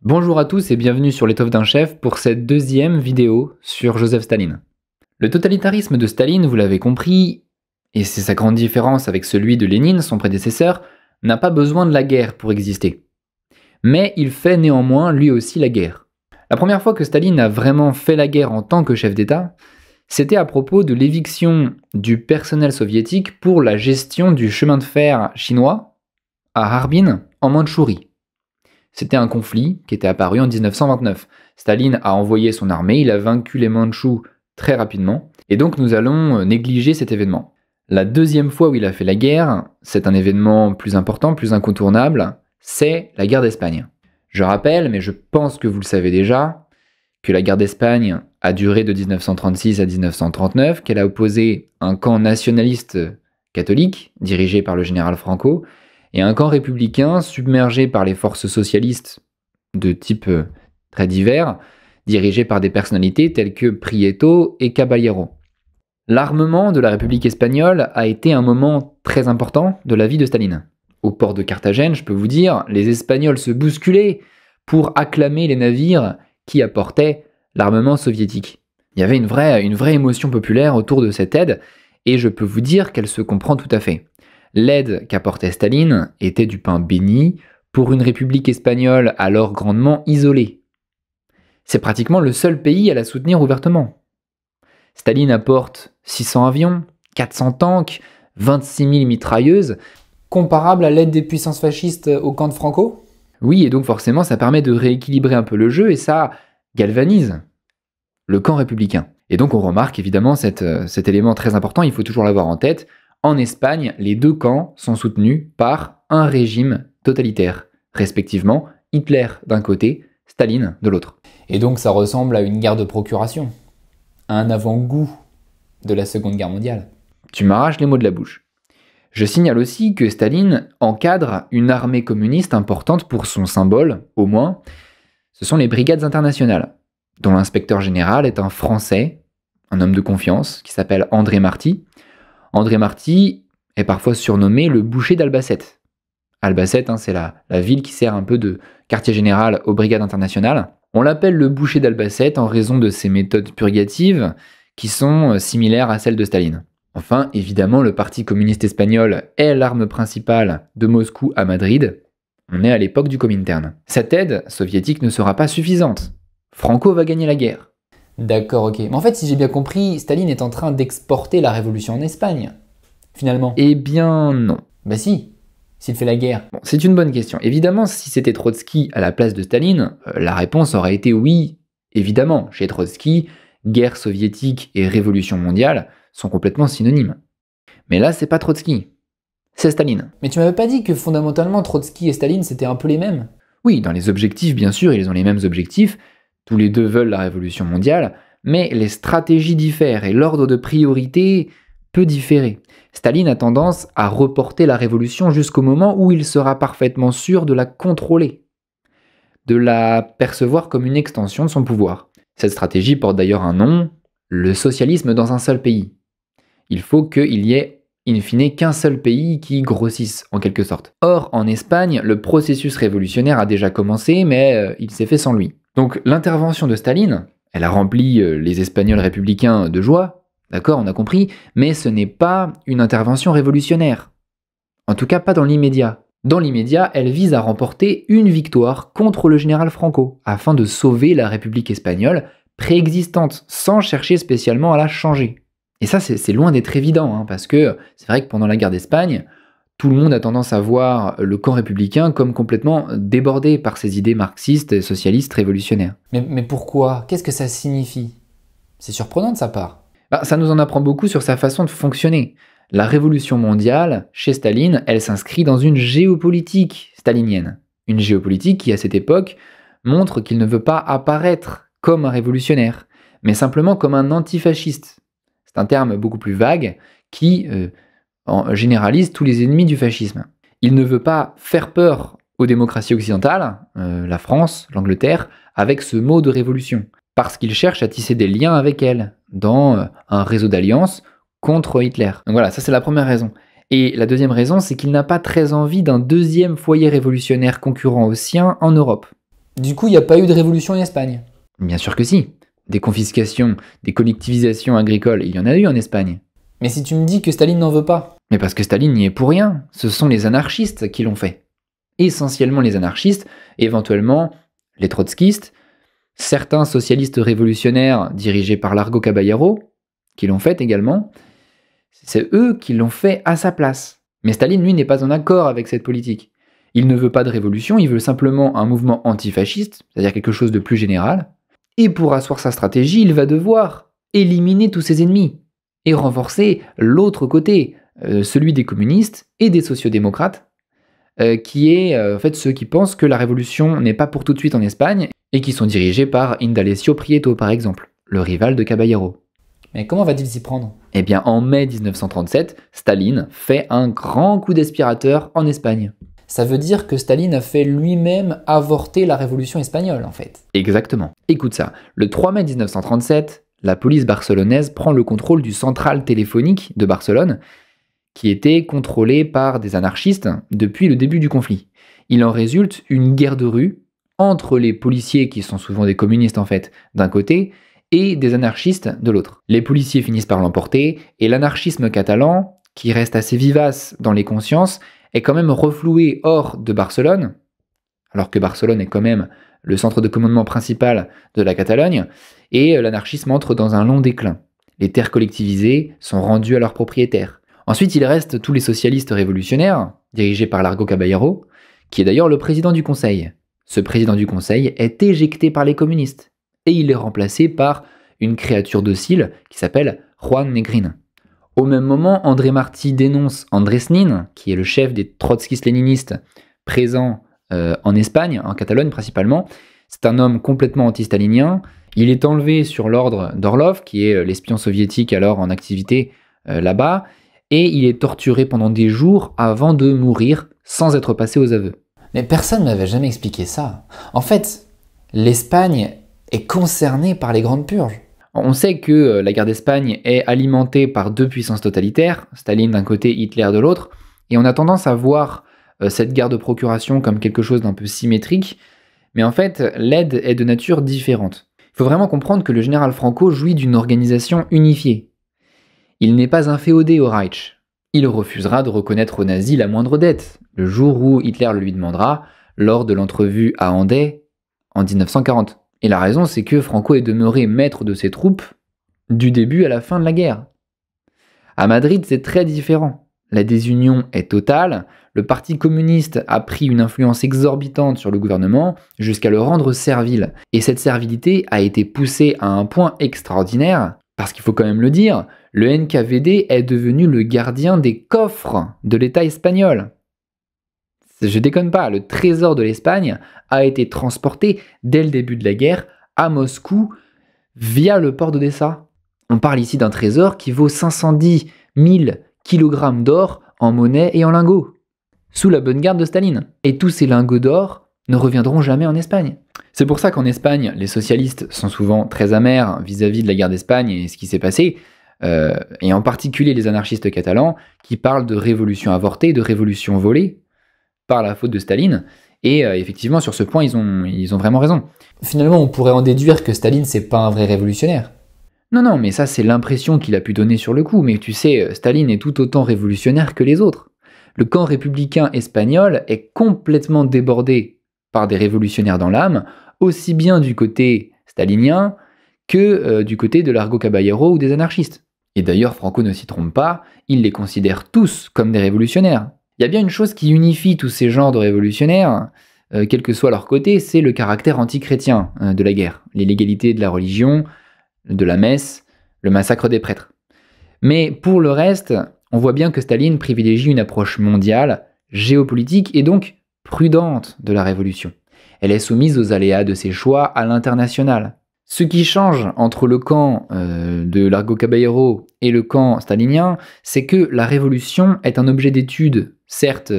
Bonjour à tous et bienvenue sur l'étoffe d'un chef pour cette deuxième vidéo sur Joseph Staline. Le totalitarisme de Staline, vous l'avez compris, et c'est sa grande différence avec celui de Lénine, son prédécesseur, n'a pas besoin de la guerre pour exister. Mais il fait néanmoins lui aussi la guerre. La première fois que Staline a vraiment fait la guerre en tant que chef d'État, c'était à propos de l'éviction du personnel soviétique pour la gestion du chemin de fer chinois à Harbin, en Mandchourie. C'était un conflit qui était apparu en 1929. Staline a envoyé son armée, il a vaincu les Mandchous très rapidement, et donc nous allons négliger cet événement. La deuxième fois où il a fait la guerre, c'est un événement plus important, plus incontournable, c'est la guerre d'Espagne. Je rappelle, mais je pense que vous le savez déjà, que la guerre d'Espagne a duré de 1936 à 1939, qu'elle a opposé un camp nationaliste catholique, dirigé par le général Franco, et un camp républicain submergé par les forces socialistes de type très divers, dirigé par des personnalités telles que Prieto et Caballero. L'armement de la République espagnole a été un moment très important de la vie de Staline. Au port de Carthagène, je peux vous dire, les Espagnols se bousculaient pour acclamer les navires qui apportaient l'armement soviétique. Il y avait une vraie émotion populaire autour de cette aide, et je peux vous dire qu'elle se comprend tout à fait. L'aide qu'apportait Staline était du pain béni pour une république espagnole alors grandement isolée. C'est pratiquement le seul pays à la soutenir ouvertement. Staline apporte 600 avions, 400 tanks, 26 000 mitrailleuses. Comparable à l'aide des puissances fascistes au camp de Franco ? Oui, et donc forcément ça permet de rééquilibrer un peu le jeu et ça galvanise le camp républicain. Et donc on remarque évidemment cet élément très important, il faut toujours l'avoir en tête. En Espagne, les deux camps sont soutenus par un régime totalitaire, respectivement Hitler d'un côté, Staline de l'autre. Et donc ça ressemble à une guerre de procuration, à un avant-goût de la Seconde Guerre mondiale. Tu m'arraches les mots de la bouche. Je signale aussi que Staline encadre une armée communiste importante pour son symbole, au moins. Ce sont les brigades internationales, dont l'inspecteur général est un Français, un homme de confiance, qui s'appelle André Marty. André Marty est parfois surnommé le boucher d'Albacete. Albacete, c'est la ville qui sert un peu de quartier général aux brigades internationales. On l'appelle le boucher d'Albacete en raison de ses méthodes purgatives qui sont similaires à celles de Staline. Enfin, évidemment, le Parti communiste espagnol est l'arme principale de Moscou à Madrid. On est à l'époque du Comintern. Cette aide soviétique ne sera pas suffisante. Franco va gagner la guerre. D'accord, ok. Mais en fait, si j'ai bien compris, Staline est en train d'exporter la révolution en Espagne, finalement. Eh bien non. Bah si, s'il fait la guerre. Bon, c'est une bonne question. Évidemment, si c'était Trotsky à la place de Staline, la réponse aurait été oui. Évidemment, chez Trotsky, guerre soviétique et révolution mondiale sont complètement synonymes. Mais là, c'est pas Trotsky, c'est Staline. Mais tu m'avais pas dit que fondamentalement Trotsky et Staline c'était un peu les mêmes ? Oui, dans les objectifs, bien sûr, ils ont les mêmes objectifs. Tous les deux veulent la révolution mondiale, mais les stratégies diffèrent et l'ordre de priorité peut différer. Staline a tendance à reporter la révolution jusqu'au moment où il sera parfaitement sûr de la contrôler, de la percevoir comme une extension de son pouvoir. Cette stratégie porte d'ailleurs un nom, le socialisme dans un seul pays. Il faut qu'il y ait, in fine, qu'un seul pays qui grossisse, en quelque sorte. Or, en Espagne, le processus révolutionnaire a déjà commencé, mais il s'est fait sans lui. Donc l'intervention de Staline, elle a rempli les Espagnols républicains de joie, d'accord, on a compris, mais ce n'est pas une intervention révolutionnaire. En tout cas, pas dans l'immédiat. Dans l'immédiat, elle vise à remporter une victoire contre le général Franco, afin de sauver la République espagnole préexistante, sans chercher spécialement à la changer. Et ça, c'est loin d'être évident, parce que c'est vrai que pendant la guerre d'Espagne, tout le monde a tendance à voir le camp républicain comme complètement débordé par ses idées marxistes et socialistes révolutionnaires. Mais pourquoi ? Qu'est-ce que ça signifie ? C'est surprenant de sa part. Ça nous en apprend beaucoup sur sa façon de fonctionner. La révolution mondiale, chez Staline, elle s'inscrit dans une géopolitique stalinienne. Une géopolitique qui, à cette époque, montre qu'il ne veut pas apparaître comme un révolutionnaire, mais simplement comme un antifasciste. C'est un terme beaucoup plus vague qui généralise tous les ennemis du fascisme. Il ne veut pas faire peur aux démocraties occidentales, la France, l'Angleterre, avec ce mot de révolution. parce qu'il cherche à tisser des liens avec elle dans un réseau d'alliances contre Hitler. Donc voilà, ça c'est la première raison. Et la deuxième raison, c'est qu'il n'a pas très envie d'un deuxième foyer révolutionnaire concurrent au sien en Europe. Du coup, il n'y a pas eu de révolution en Espagne? Bien sûr que si. Des confiscations, des collectivisations agricoles, il y en a eu en Espagne. Mais si tu me dis que Staline n'en veut pas? Mais parce que Staline n'y est pour rien, ce sont les anarchistes qui l'ont fait. Essentiellement les anarchistes, éventuellement les trotskistes, certains socialistes révolutionnaires dirigés par Largo Caballero, qui l'ont fait également, c'est eux qui l'ont fait à sa place. Mais Staline, lui, n'est pas en accord avec cette politique. Il ne veut pas de révolution, il veut simplement un mouvement antifasciste, c'est-à-dire quelque chose de plus général. Et pour asseoir sa stratégie, il va devoir éliminer tous ses ennemis et renforcer l'autre côté, celui des communistes et des sociodémocrates, qui est en fait ceux qui pensent que la révolution n'est pas pour tout de suite en Espagne et qui sont dirigés par Indalecio Prieto, par exemple, le rival de Caballero. Mais comment va-t-il s'y prendre? Eh bien, en mai 1937, Staline fait un grand coup d'aspirateur en Espagne. Ça veut dire que Staline a fait lui-même avorter la révolution espagnole, en fait. Exactement. Écoute ça, le 3 mai 1937, la police barcelonaise prend le contrôle du central téléphonique de Barcelone, qui était contrôlé par des anarchistes depuis le début du conflit. Il en résulte une guerre de rue entre les policiers, qui sont souvent des communistes en fait, d'un côté, et des anarchistes de l'autre. Les policiers finissent par l'emporter, et l'anarchisme catalan, qui reste assez vivace dans les consciences, est quand même refloué hors de Barcelone, alors que Barcelone est quand même le centre de commandement principal de la Catalogne, et l'anarchisme entre dans un long déclin. Les terres collectivisées sont rendues à leurs propriétaires. Ensuite, il reste tous les socialistes révolutionnaires, dirigés par Largo Caballero, qui est d'ailleurs le président du Conseil. Ce président du Conseil est éjecté par les communistes, et il est remplacé par une créature docile qui s'appelle Juan Negrin. Au même moment, André Martí dénonce Andrés Nin, qui est le chef des trotskistes-léninistes présents en Espagne, en Catalogne principalement. C'est un homme complètement anti-stalinien. Il est enlevé sur l'ordre d'Orlov, qui est l'espion soviétique alors en activité là-bas, et il est torturé pendant des jours avant de mourir sans être passé aux aveux. Mais personne ne m'avait jamais expliqué ça. En fait, l'Espagne est concernée par les grandes purges. On sait que la guerre d'Espagne est alimentée par deux puissances totalitaires, Staline d'un côté, Hitler de l'autre, et on a tendance à voir cette guerre de procuration comme quelque chose d'un peu symétrique, mais en fait, l'aide est de nature différente. Il faut vraiment comprendre que le général Franco jouit d'une organisation unifiée. Il n'est pas inféodé au Reich. Il refusera de reconnaître aux nazis la moindre dette, le jour où Hitler le lui demandera, lors de l'entrevue à Andé en 1940. Et la raison, c'est que Franco est demeuré maître de ses troupes du début à la fin de la guerre. À Madrid, c'est très différent. La désunion est totale, le parti communiste a pris une influence exorbitante sur le gouvernement jusqu'à le rendre servile. Et cette servilité a été poussée à un point extraordinaire, parce qu'il faut quand même le dire, le NKVD est devenu le gardien des coffres de l'État espagnol. Je déconne pas, le trésor de l'Espagne a été transporté dès le début de la guerre à Moscou via le port d'Odessa. On parle ici d'un trésor qui vaut 510 000 kg d'or en monnaie et en lingots, sous la bonne garde de Staline. Et tous ces lingots d'or ne reviendront jamais en Espagne. C'est pour ça qu'en Espagne, les socialistes sont souvent très amers vis-à-vis de la guerre d'Espagne et ce qui s'est passé, et en particulier les anarchistes catalans qui parlent de révolution avortée, de révolution volée, par la faute de Staline, et effectivement sur ce point ils ont vraiment raison. Finalement on pourrait en déduire que Staline c'est pas un vrai révolutionnaire. Non, mais ça c'est l'impression qu'il a pu donner sur le coup, mais tu sais, Staline est tout autant révolutionnaire que les autres. Le camp républicain espagnol est complètement débordé par des révolutionnaires dans l'âme, aussi bien du côté stalinien que du côté de Largo Caballero ou des anarchistes. Et d'ailleurs Franco ne s'y trompe pas, il les considère tous comme des révolutionnaires. Il y a bien une chose qui unifie tous ces genres de révolutionnaires, quel que soit leur côté, c'est le caractère antichrétien de la guerre, l'illégalité de la religion, de la messe, le massacre des prêtres. Mais pour le reste, on voit bien que Staline privilégie une approche mondiale, géopolitique et donc prudente de la révolution. Elle est soumise aux aléas de ses choix à l'international. Ce qui change entre le camp de Largo Caballero et le camp stalinien, c'est que la révolution est un objet d'étude, certes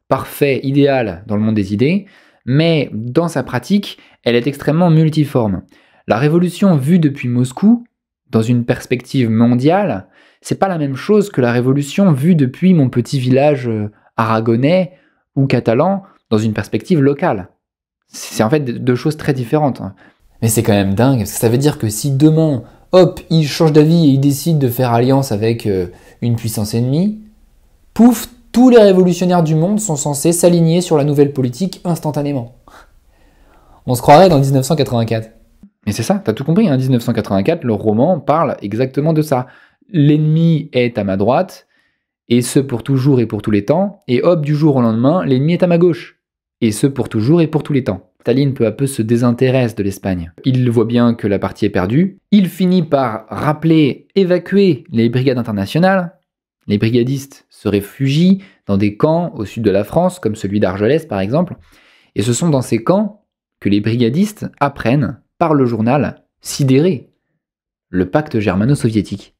parfait, idéal dans le monde des idées, mais dans sa pratique, elle est extrêmement multiforme. La révolution vue depuis Moscou, dans une perspective mondiale, c'est pas la même chose que la révolution vue depuis mon petit village aragonais ou catalan, dans une perspective locale. C'est en fait deux choses très différentes. Mais c'est quand même dingue, parce que ça veut dire que si demain, hop, il change d'avis et il décide de faire alliance avec une puissance ennemie, pouf, tous les révolutionnaires du monde sont censés s'aligner sur la nouvelle politique instantanément. On se croirait dans 1984. Mais c'est ça, t'as tout compris, hein, 1984, le roman parle exactement de ça. L'ennemi est à ma droite, et ce pour toujours et pour tous les temps, et hop, du jour au lendemain, l'ennemi est à ma gauche, et ce pour toujours et pour tous les temps. Staline peu à peu se désintéresse de l'Espagne. Il voit bien que la partie est perdue, il finit par rappeler, évacuer les brigades internationales, les brigadistes se réfugient dans des camps au sud de la France, comme celui d'Argelès par exemple, et ce sont dans ces camps que les brigadistes apprennent, par le journal, sidéré, le pacte germano-soviétique.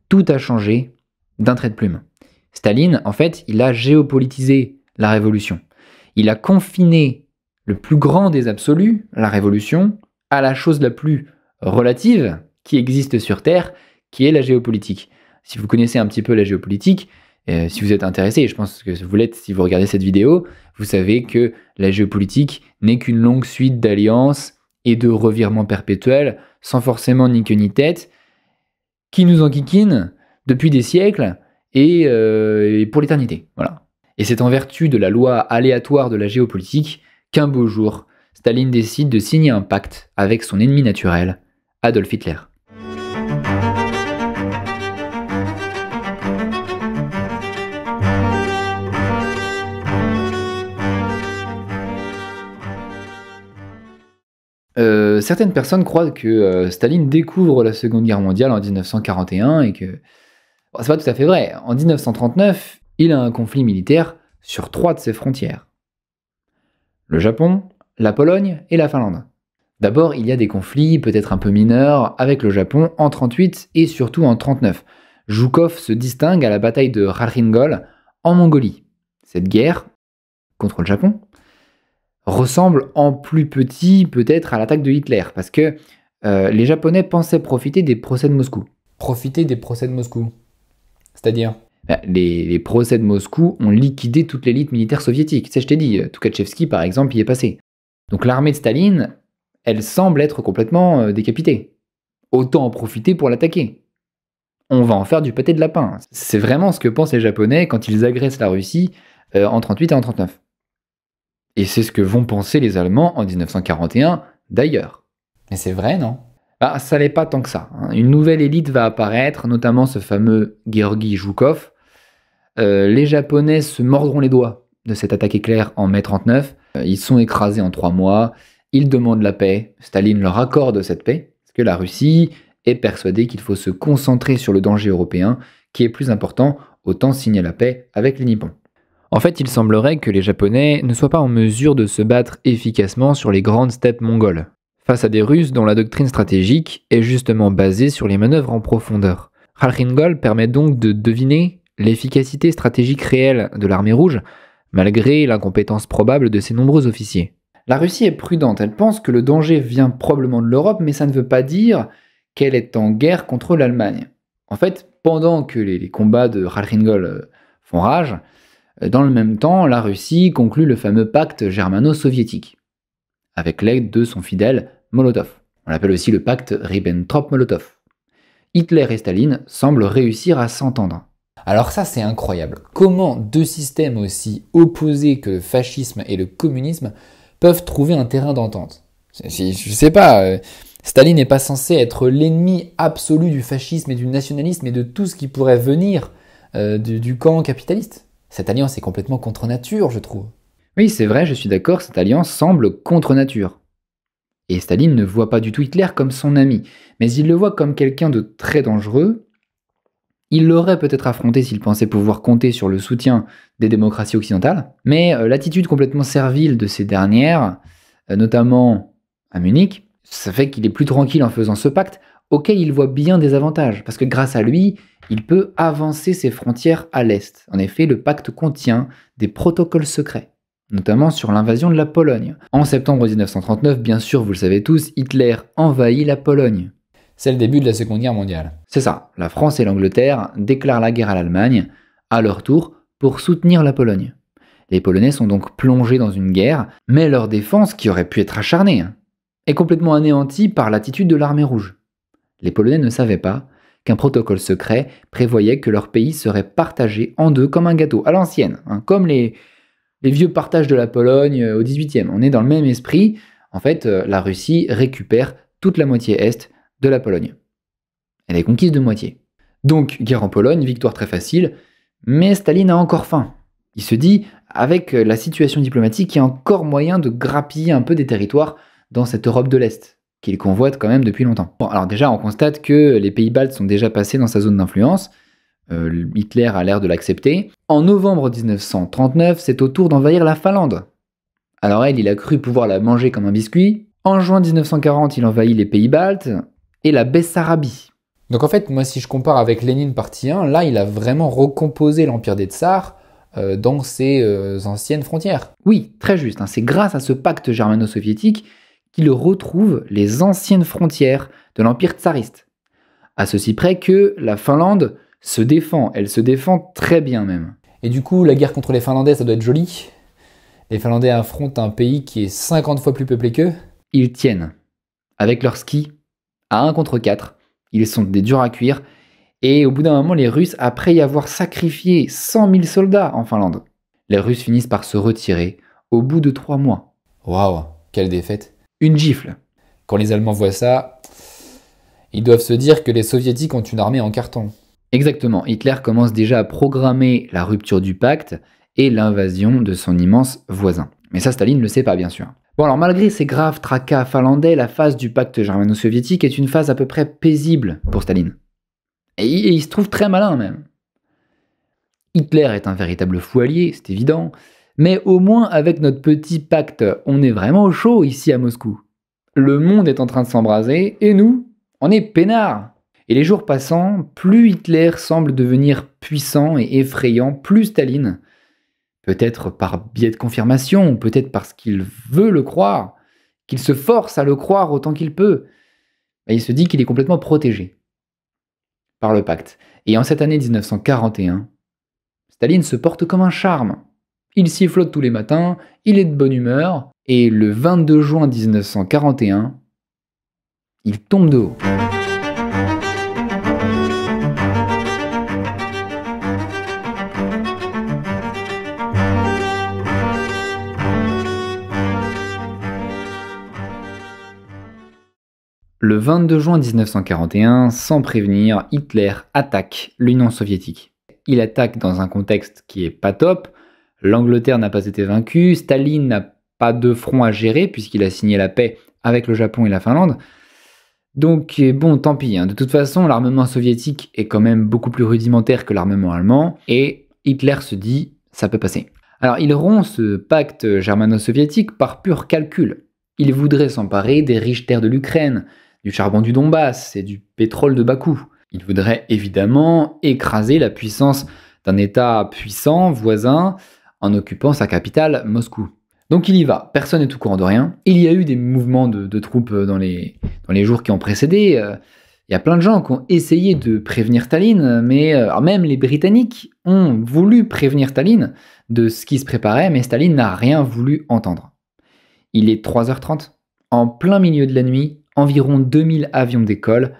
Tout a changé d'un trait de plume. Staline, en fait, il a géopolitisé la révolution. Il a confiné le plus grand des absolus, la révolution, à la chose la plus relative qui existe sur Terre, qui est la géopolitique. Si vous connaissez un petit peu la géopolitique, si vous êtes intéressé, et je pense que vous l'êtes si vous regardez cette vidéo, vous savez que la géopolitique n'est qu'une longue suite d'alliances et de revirements perpétuels, sans forcément ni queue ni tête, qui nous enquiquinent depuis des siècles et pour l'éternité. Voilà. Et c'est en vertu de la loi aléatoire de la géopolitique qu'un beau jour, Staline décide de signer un pacte avec son ennemi naturel, Adolf Hitler. Certaines personnes croient que Staline découvre la Seconde Guerre mondiale en 1941 et que... Bon, c'est pas tout à fait vrai. En 1939, il a un conflit militaire sur 3 de ses frontières. Le Japon, la Pologne et la Finlande. D'abord, il y a des conflits peut-être un peu mineurs avec le Japon en 1938 et surtout en 1939. Zhukov se distingue à la bataille de Khalkhin-Gol en Mongolie. Cette guerre contre le Japon ressemble en plus petit peut-être à l'attaque de Hitler, parce que les Japonais pensaient profiter des procès de Moscou. Profiter des procès de Moscou. C'est-à-dire les procès de Moscou ont liquidé toute l'élite militaire soviétique. Tu sais, je t'ai dit, Tukhachevski par exemple y est passé. Donc l'armée de Staline, elle semble être complètement décapitée. Autant en profiter pour l'attaquer. On va en faire du pâté de lapin. C'est vraiment ce que pensent les Japonais quand ils agressent la Russie en 1938 et en 1939. Et c'est ce que vont penser les Allemands en 1941 d'ailleurs. Mais c'est vrai, non? Ah, ça l'est pas tant que ça. Une nouvelle élite va apparaître, notamment ce fameux Georgi Zhukov. Les Japonais se mordront les doigts de cette attaque éclair en mai 1939. Ils sont écrasés en 3 mois. Ils demandent la paix. Staline leur accorde cette paix, parce que la Russie est persuadée qu'il faut se concentrer sur le danger européen, qui est plus important, autant signer la paix avec les Nippons. En fait, il semblerait que les Japonais ne soient pas en mesure de se battre efficacement sur les grandes steppes mongoles, face à des Russes dont la doctrine stratégique est justement basée sur les manœuvres en profondeur. Khalkhin-Gol permet donc de deviner l'efficacité stratégique réelle de l'armée rouge, malgré l'incompétence probable de ses nombreux officiers. La Russie est prudente, elle pense que le danger vient probablement de l'Europe, mais ça ne veut pas dire qu'elle est en guerre contre l'Allemagne. En fait, pendant que les combats de Khalkhin-Gol font rage, dans le même temps, la Russie conclut le fameux pacte germano-soviétique, avec l'aide de son fidèle Molotov. On l'appelle aussi le pacte Ribbentrop-Molotov. Hitler et Staline semblent réussir à s'entendre. Alors ça, c'est incroyable. Comment deux systèmes aussi opposés que le fascisme et le communisme peuvent trouver un terrain d'entente? Je sais pas, Staline n'est pas censé être l'ennemi absolu du fascisme et du nationalisme et de tout ce qui pourrait venir du camp capitaliste. Cette alliance est complètement contre nature, je trouve. Oui, c'est vrai, je suis d'accord, cette alliance semble contre nature. Et Staline ne voit pas du tout Hitler comme son ami, mais il le voit comme quelqu'un de très dangereux. Il l'aurait peut-être affronté s'il pensait pouvoir compter sur le soutien des démocraties occidentales, mais l'attitude complètement servile de ces dernières, notamment à Munich, ça fait qu'il est plus tranquille en faisant ce pacte, auquel il voit bien des avantages, parce que grâce à lui, il peut avancer ses frontières à l'Est. En effet, le pacte contient des protocoles secrets. notamment sur l'invasion de la Pologne. En septembre 1939, bien sûr, vous le savez tous, Hitler envahit la Pologne. C'est le début de la Seconde Guerre mondiale. C'est ça, la France et l'Angleterre déclarent la guerre à l'Allemagne, à leur tour, pour soutenir la Pologne. Les Polonais sont donc plongés dans une guerre, mais leur défense, qui aurait pu être acharnée, est complètement anéantie par l'attitude de l'armée rouge. Les Polonais ne savaient pas qu'un protocole secret prévoyait que leur pays serait partagé en deux comme un gâteau, à l'ancienne, comme les vieux partages de la Pologne au XVIIIe. On est dans le même esprit. En fait, la Russie récupère toute la moitié est de la Pologne. Elle est conquise de moitié. Donc, guerre en Pologne, victoire très facile, mais Staline a encore faim. Il se dit, avec la situation diplomatique, il y a encore moyen de grappiller un peu des territoires dans cette Europe de l'Est, qu'il convoite quand même depuis longtemps. Bon, alors déjà, on constate que les pays baltes sont déjà passés dans sa zone d'influence. Hitler a l'air de l'accepter. En novembre 1939, c'est au tour d'envahir la Finlande. Alors il a cru pouvoir la manger comme un biscuit. En juin 1940, il envahit les pays baltes et la Bessarabie. Donc en fait, moi si je compare avec Lénine partie 1, là il a vraiment recomposé l'empire des Tsars dans ses anciennes frontières. Oui, très juste. C'est grâce à ce pacte germano-soviétique qu'il retrouve les anciennes frontières de l'empire tsariste. À ceci près que la Finlande se défend, elle se défend très bien même. Et du coup, la guerre contre les Finlandais, ça doit être joli. Les Finlandais affrontent un pays qui est 50 fois plus peuplé qu'eux. Ils tiennent. Avec leurs skis, à 1 contre 4, ils sont des durs à cuire. Et au bout d'un moment, les Russes, après y avoir sacrifié 100 000 soldats en Finlande, les Russes finissent par se retirer au bout de 3 mois. Waouh, quelle défaite. Une gifle. Quand les Allemands voient ça, ils doivent se dire que les Soviétiques ont une armée en carton. Exactement, Hitler commence déjà à programmer la rupture du pacte et l'invasion de son immense voisin. Mais ça, Staline ne le sait pas, bien sûr. Bon, alors malgré ces graves tracas finlandais, la phase du pacte germano-soviétique est une phase à peu près paisible pour Staline. Et il se trouve très malin même. Hitler est un véritable fou allié, c'est évident, mais au moins avec notre petit pacte, on est vraiment au chaud ici à Moscou. Le monde est en train de s'embraser et nous, on est peinards. Et les jours passant, plus Hitler semble devenir puissant et effrayant, plus Staline, peut-être par biais de confirmation, peut-être parce qu'il veut le croire, qu'il se force à le croire autant qu'il peut, il se dit qu'il est complètement protégé par le pacte. Et en cette année 1941, Staline se porte comme un charme. Il sifflote tous les matins, il est de bonne humeur, et le 22 juin 1941, il tombe de haut. Le 22 juin 1941, sans prévenir, Hitler attaque l'Union soviétique. Il attaque dans un contexte qui est pas top. L'Angleterre n'a pas été vaincue, Staline n'a pas de front à gérer puisqu'il a signé la paix avec le Japon et la Finlande. Donc bon, tant pis. De toute façon, l'armement soviétique est quand même beaucoup plus rudimentaire que l'armement allemand et Hitler se dit ça peut passer. Alors il rompt ce pacte germano-soviétique par pur calcul. Il voudrait s'emparer des riches terres de l'Ukraine, du charbon du Donbass et du pétrole de Bakou. Il voudrait évidemment écraser la puissance d'un État puissant, voisin, en occupant sa capitale, Moscou. Donc il y va, personne n'est au courant de rien. Il y a eu des mouvements de troupes dans les jours qui ont précédé. Il y a plein de gens qui ont essayé de prévenir Staline, mais même les Britanniques ont voulu prévenir Staline de ce qui se préparait, mais Staline n'a rien voulu entendre. Il est 3h30, en plein milieu de la nuit, environ 2000 avions décollent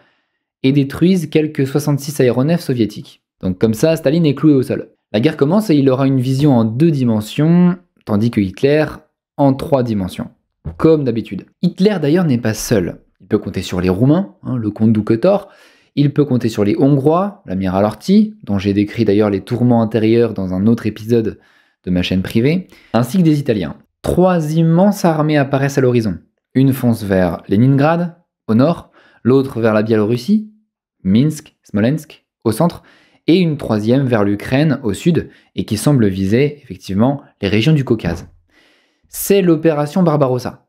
et détruisent quelques 66 aéronefs soviétiques. Donc comme ça, Staline est cloué au sol. La guerre commence et il aura une vision en 2 dimensions, tandis que Hitler en 3 dimensions, comme d'habitude. Hitler d'ailleurs n'est pas seul. Il peut compter sur les Roumains, le comte Doukhotor, il peut compter sur les Hongrois, l'amiral Horthy, dont j'ai décrit d'ailleurs les tourments intérieurs dans un autre épisode de ma chaîne privée, ainsi que des Italiens. 3 immenses armées apparaissent à l'horizon. Une fonce vers Leningrad, au nord, l'autre vers la Biélorussie, Minsk, Smolensk, au centre, et une 3e vers l'Ukraine, au sud, et qui semble viser, effectivement, les régions du Caucase. C'est l'opération Barbarossa.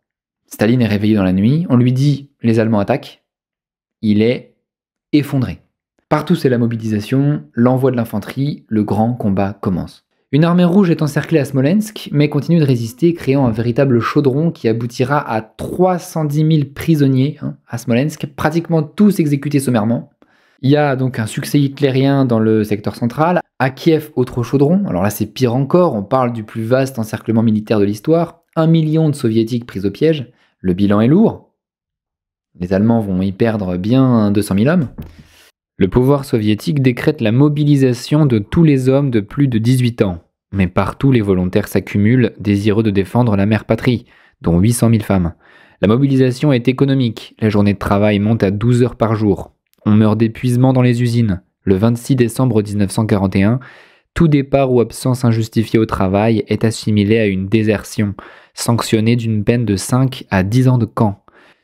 Staline est réveillé dans la nuit, on lui dit « les Allemands attaquent », il est effondré. Partout c'est la mobilisation, l'envoi de l'infanterie, le grand combat commence. Une armée rouge est encerclée à Smolensk, mais continue de résister, créant un véritable chaudron qui aboutira à 310 000 prisonniers à Smolensk, pratiquement tous exécutés sommairement. Il y a donc un succès hitlérien dans le secteur central. À Kiev, autre chaudron. Alors là, c'est pire encore, on parle du plus vaste encerclement militaire de l'histoire. 1 million de soviétiques pris au piège. Le bilan est lourd. Les Allemands vont y perdre bien 200 000 hommes. Le pouvoir soviétique décrète la mobilisation de tous les hommes de plus de 18 ans. Mais partout, les volontaires s'accumulent, désireux de défendre la mère patrie, dont 800 000 femmes. La mobilisation est économique. La journée de travail monte à 12 heures par jour. On meurt d'épuisement dans les usines. Le 26 décembre 1941, tout départ ou absence injustifiée au travail est assimilé à une désertion, sanctionnée d'une peine de 5 à 10 ans de camp.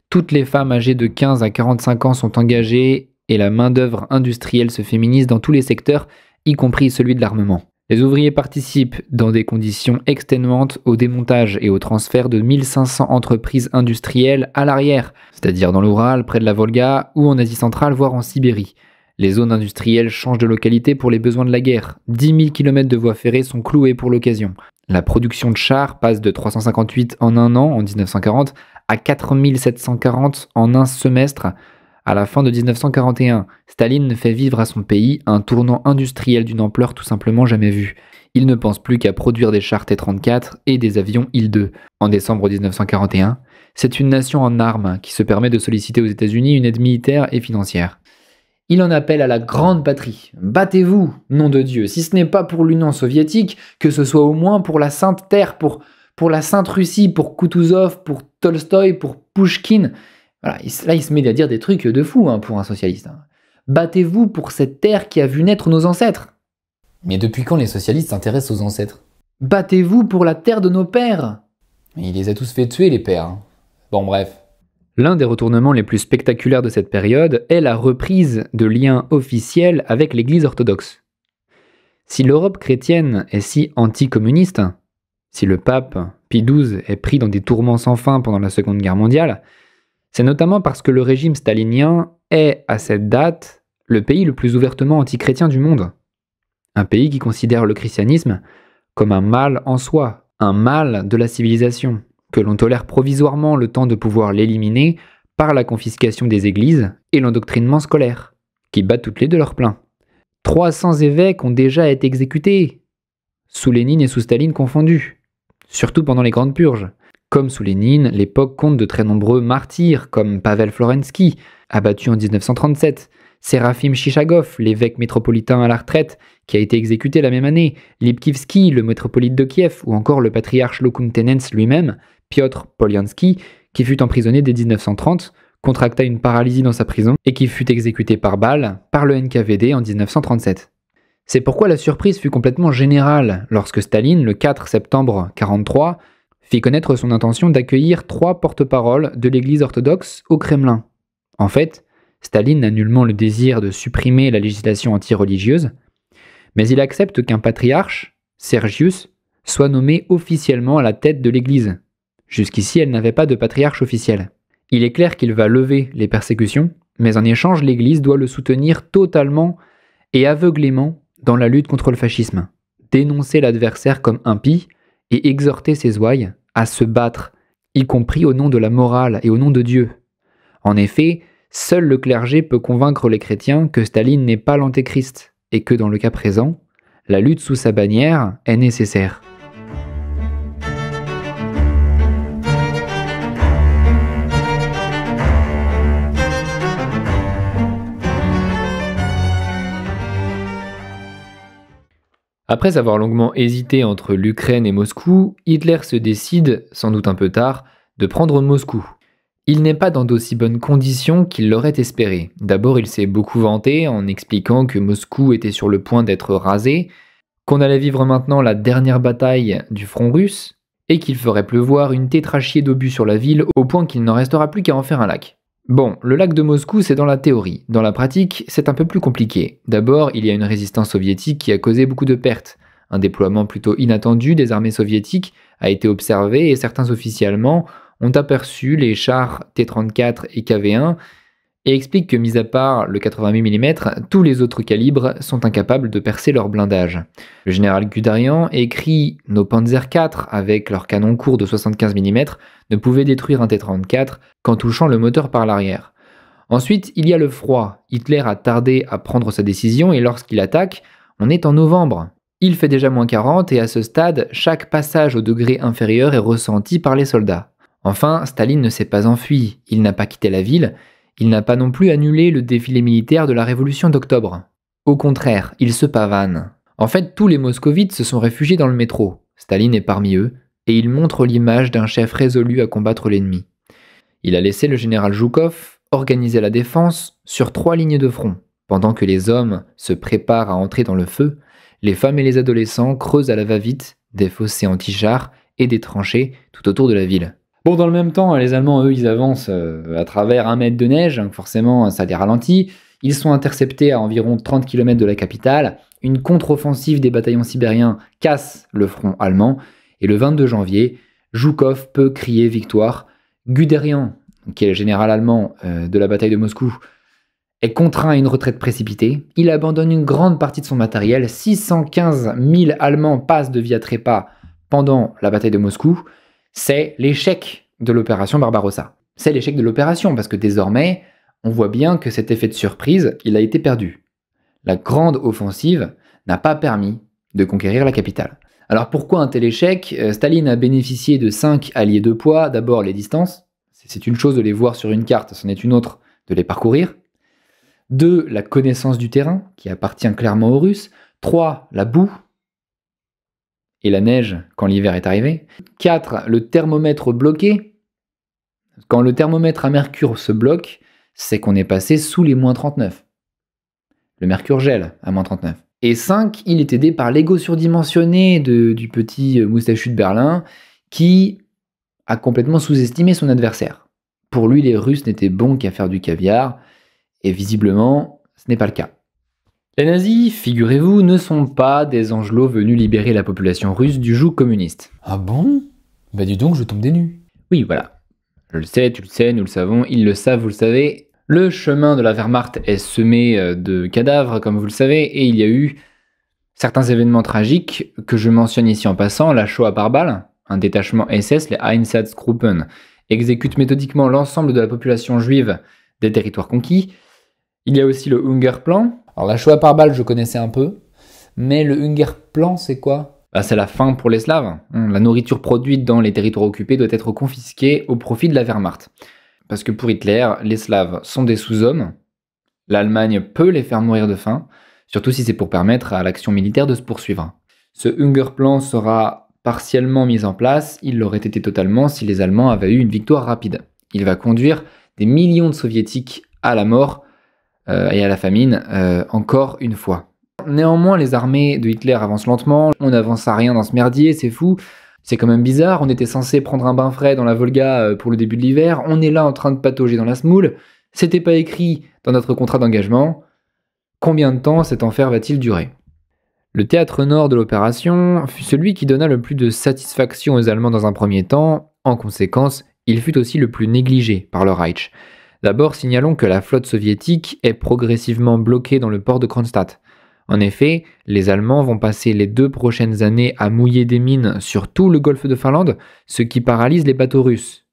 Toutes les femmes âgées de 15 à 45 ans sont engagées et la main-d'œuvre industrielle se féminise dans tous les secteurs, y compris celui de l'armement. Les ouvriers participent dans des conditions exténuantes au démontage et au transfert de 1500 entreprises industrielles à l'arrière, c'est-à-dire dans l'Oural, près de la Volga ou en Asie centrale, voire en Sibérie. Les zones industrielles changent de localité pour les besoins de la guerre. 10 000 km de voies ferrées sont clouées pour l'occasion. La production de chars passe de 358 en un an en 1940 à 4 740 en un semestre à la fin de 1941. Staline fait vivre à son pays un tournant industriel d'une ampleur tout simplement jamais vue. Il ne pense plus qu'à produire des chars T-34 et des avions Il-2. En décembre 1941, c'est une nation en armes qui se permet de solliciter aux États-Unis une aide militaire et financière. Il en appelle à la grande patrie. Battez-vous, nom de Dieu, si ce n'est pas pour l'Union soviétique, que ce soit au moins pour la Sainte Terre, pour la Sainte Russie, pour Kutuzov, pour Tolstoï, pour Pouchkine. Voilà, là, il se met à dire des trucs de fou pour un socialiste. Battez-vous pour cette terre qui a vu naître nos ancêtres. Mais depuis quand les socialistes s'intéressent aux ancêtres? Battez-vous pour la terre de nos pères. Il les a tous fait tuer, les pères. Bon, bref. L'un des retournements les plus spectaculaires de cette période est la reprise de liens officiels avec l'Église orthodoxe. Si l'Europe chrétienne est si anticommuniste, si le pape Pie XII est pris dans des tourments sans fin pendant la Seconde Guerre mondiale, c'est notamment parce que le régime stalinien est, à cette date, le pays le plus ouvertement antichrétien du monde. Un pays qui considère le christianisme comme un mal en soi, un mal de la civilisation, que l'on tolère provisoirement le temps de pouvoir l'éliminer par la confiscation des églises et l'endoctrinement scolaire, qui battent toutes les de leur plein. 300 évêques ont déjà été exécutés, sous Lénine et sous Staline confondus, surtout pendant les grandes purges. Comme sous Lénine, l'époque compte de très nombreux martyrs, comme Pavel Florensky, abattu en 1937, Sérafim Chichagov, l'évêque métropolitain à la retraite, qui a été exécuté la même année, Lipkivski, le métropolite de Kiev, ou encore le patriarche Lokoum Tenens lui-même, Piotr Poliansky, qui fut emprisonné dès 1930, contracta une paralysie dans sa prison et qui fut exécuté par balle par le NKVD en 1937. C'est pourquoi la surprise fut complètement générale lorsque Staline, le 4 septembre 1943, fit connaître son intention d'accueillir 3 porte-paroles de l'Église orthodoxe au Kremlin. En fait, Staline n'a nullement le désir de supprimer la législation anti-religieuse, mais il accepte qu'un patriarche, Sergius, soit nommé officiellement à la tête de l'Église. Jusqu'ici, elle n'avait pas de patriarche officiel. Il est clair qu'il va lever les persécutions, mais en échange, l'Église doit le soutenir totalement et aveuglément dans la lutte contre le fascisme, dénoncer l'adversaire comme impie et exhorter ses ouailles à se battre, y compris au nom de la morale et au nom de Dieu. En effet, seul le clergé peut convaincre les chrétiens que Staline n'est pas l'antéchrist et que dans le cas présent, la lutte sous sa bannière est nécessaire. Après avoir longuement hésité entre l'Ukraine et Moscou, Hitler se décide, sans doute un peu tard, de prendre Moscou. Il n'est pas dans d'aussi bonnes conditions qu'il l'aurait espéré. D'abord, il s'est beaucoup vanté en expliquant que Moscou était sur le point d'être rasé, qu'on allait vivre maintenant la dernière bataille du front russe, et qu'il ferait pleuvoir une tétrachie d'obus sur la ville au point qu'il n'en restera plus qu'à en faire un lac. Bon, le lac de Moscou, c'est dans la théorie. Dans la pratique, c'est un peu plus compliqué. D'abord, il y a une résistance soviétique qui a causé beaucoup de pertes. Un déploiement plutôt inattendu des armées soviétiques a été observé et certains officiels allemands ont aperçu les chars T-34 et KV-1 et explique que, mis à part le 88 mm, tous les autres calibres sont incapables de percer leur blindage. Le général Guderian écrit « Nos Panzer IV, avec leur canon court de 75 mm, ne pouvaient détruire un T-34 qu'en touchant le moteur par l'arrière. » Ensuite, il y a le froid. Hitler a tardé à prendre sa décision et lorsqu'il attaque, on est en novembre. Il fait déjà moins 40 et à ce stade, chaque passage au degré inférieur est ressenti par les soldats. Enfin, Staline ne s'est pas enfui, il n'a pas quitté la ville, il n'a pas non plus annulé le défilé militaire de la Révolution d'octobre. Au contraire, il se pavane. En fait, tous les moscovites se sont réfugiés dans le métro. Staline est parmi eux, et il montre l'image d'un chef résolu à combattre l'ennemi. Il a laissé le général Zhukov organiser la défense sur 3 lignes de front. Pendant que les hommes se préparent à entrer dans le feu, les femmes et les adolescents creusent à la va-vite des fossés anti-chars et des tranchées tout autour de la ville. Bon, dans le même temps, les Allemands, eux, ils avancent à travers 1 mètre de neige, donc forcément, ça les ralentit. Ils sont interceptés à environ 30 km de la capitale. Une contre-offensive des bataillons sibériens casse le front allemand. Et le 22 janvier, Zhukov peut crier victoire. Guderian, qui est le général allemand de la bataille de Moscou, est contraint à une retraite précipitée. Il abandonne une grande partie de son matériel. 615 000 Allemands passent de vie à trépas pendant la bataille de Moscou. C'est l'échec de l'opération Barbarossa. C'est l'échec de l'opération parce que désormais, on voit bien que cet effet de surprise, il a été perdu. La grande offensive n'a pas permis de conquérir la capitale. Alors pourquoi un tel échec ? Staline a bénéficié de 5 alliés de poids. D'abord les distances. C'est une chose de les voir sur une carte, c'en est une autre de les parcourir. 2, la connaissance du terrain, qui appartient clairement aux Russes. 3, la boue et la neige quand l'hiver est arrivé. 4, le thermomètre bloqué. Quand le thermomètre à mercure se bloque, c'est qu'on est passé sous les moins 39. Le mercure gèle à moins 39. Et 5, il est aidé par l'ego surdimensionné du petit moustachu de Berlin qui a complètement sous-estimé son adversaire. Pour lui, les Russes n'étaient bons qu'à faire du caviar, et visiblement, ce n'est pas le cas. Les nazis, figurez-vous, ne sont pas des angelots venus libérer la population russe du joug communiste. Ah bon ? Bah dis donc, je tombe des nues. Oui, voilà. Je le sais, tu le sais, nous le savons, ils le savent, vous le savez. Le chemin de la Wehrmacht est semé de cadavres, comme vous le savez, et il y a eu certains événements tragiques que je mentionne ici en passant. La Shoah par balle, un détachement SS, les Einsatzgruppen, exécute méthodiquement l'ensemble de la population juive des territoires conquis. Il y a aussi le Hungerplan. Alors la Shoah par balle, je connaissais un peu, mais le Hungerplan, c'est quoi ? C'est la faim pour les Slaves. La nourriture produite dans les territoires occupés doit être confisquée au profit de la Wehrmacht. Parce que pour Hitler, les Slaves sont des sous-hommes. L'Allemagne peut les faire mourir de faim, surtout si c'est pour permettre à l'action militaire de se poursuivre. Ce Hungerplan sera partiellement mis en place, il l'aurait été totalement si les Allemands avaient eu une victoire rapide. Il va conduire des millions de Soviétiques à la mort et à la famine, encore une fois. Néanmoins, les armées de Hitler avancent lentement, on n'avance à rien dans ce merdier, c'est fou. C'est quand même bizarre, on était censé prendre un bain frais dans la Volga pour le début de l'hiver, on est là en train de patauger dans la semoule, c'était pas écrit dans notre contrat d'engagement. Combien de temps cet enfer va-t-il durer ? Le théâtre nord de l'opération fut celui qui donna le plus de satisfaction aux Allemands dans un premier temps, en conséquence, il fut aussi le plus négligé par le Reich. D'abord, signalons que la flotte soviétique est progressivement bloquée dans le port de Kronstadt. En effet, les Allemands vont passer les 2 prochaines années à mouiller des mines sur tout le golfe de Finlande, ce qui paralyse les bateaux russes.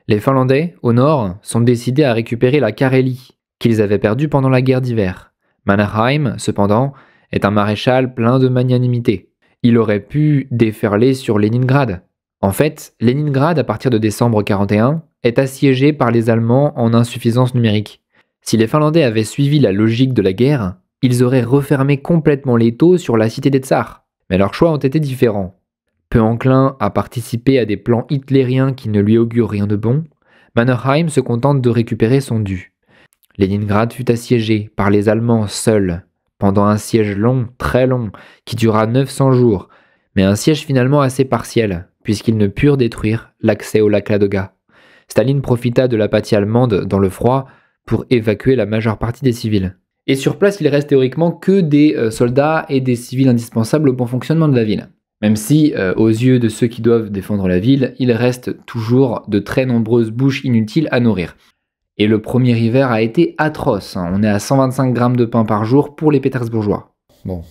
Les Finlandais, au nord, sont décidés à récupérer la Carélie, qu'ils avaient perdue pendant la guerre d'hiver. Mannerheim, cependant, est un maréchal plein de magnanimité. Il aurait pu déferler sur Leningrad. En fait, Leningrad, à partir de décembre 1941, est assiégé par les Allemands en insuffisance numérique. Si les Finlandais avaient suivi la logique de la guerre, ils auraient refermé complètement l'étau sur la cité des Tsars. Mais leurs choix ont été différents. Peu enclin à participer à des plans hitlériens qui ne lui augurent rien de bon, Mannerheim se contente de récupérer son dû. Leningrad fut assiégé par les Allemands seuls, pendant un siège long, très long, qui dura 900 jours, mais un siège finalement assez partiel, puisqu'ils ne purent détruire l'accès au lac Ladoga. Staline profita de l'apathie allemande dans le froid pour évacuer la majeure partie des civils. Et sur place, il reste théoriquement que des soldats et des civils indispensables au bon fonctionnement de la ville. Même si, aux yeux de ceux qui doivent défendre la ville, il reste toujours de très nombreuses bouches inutiles à nourrir. Et le premier hiver a été atroce, hein. On est à 125 grammes de pain par jour pour les Pétersbourgeois. Bon,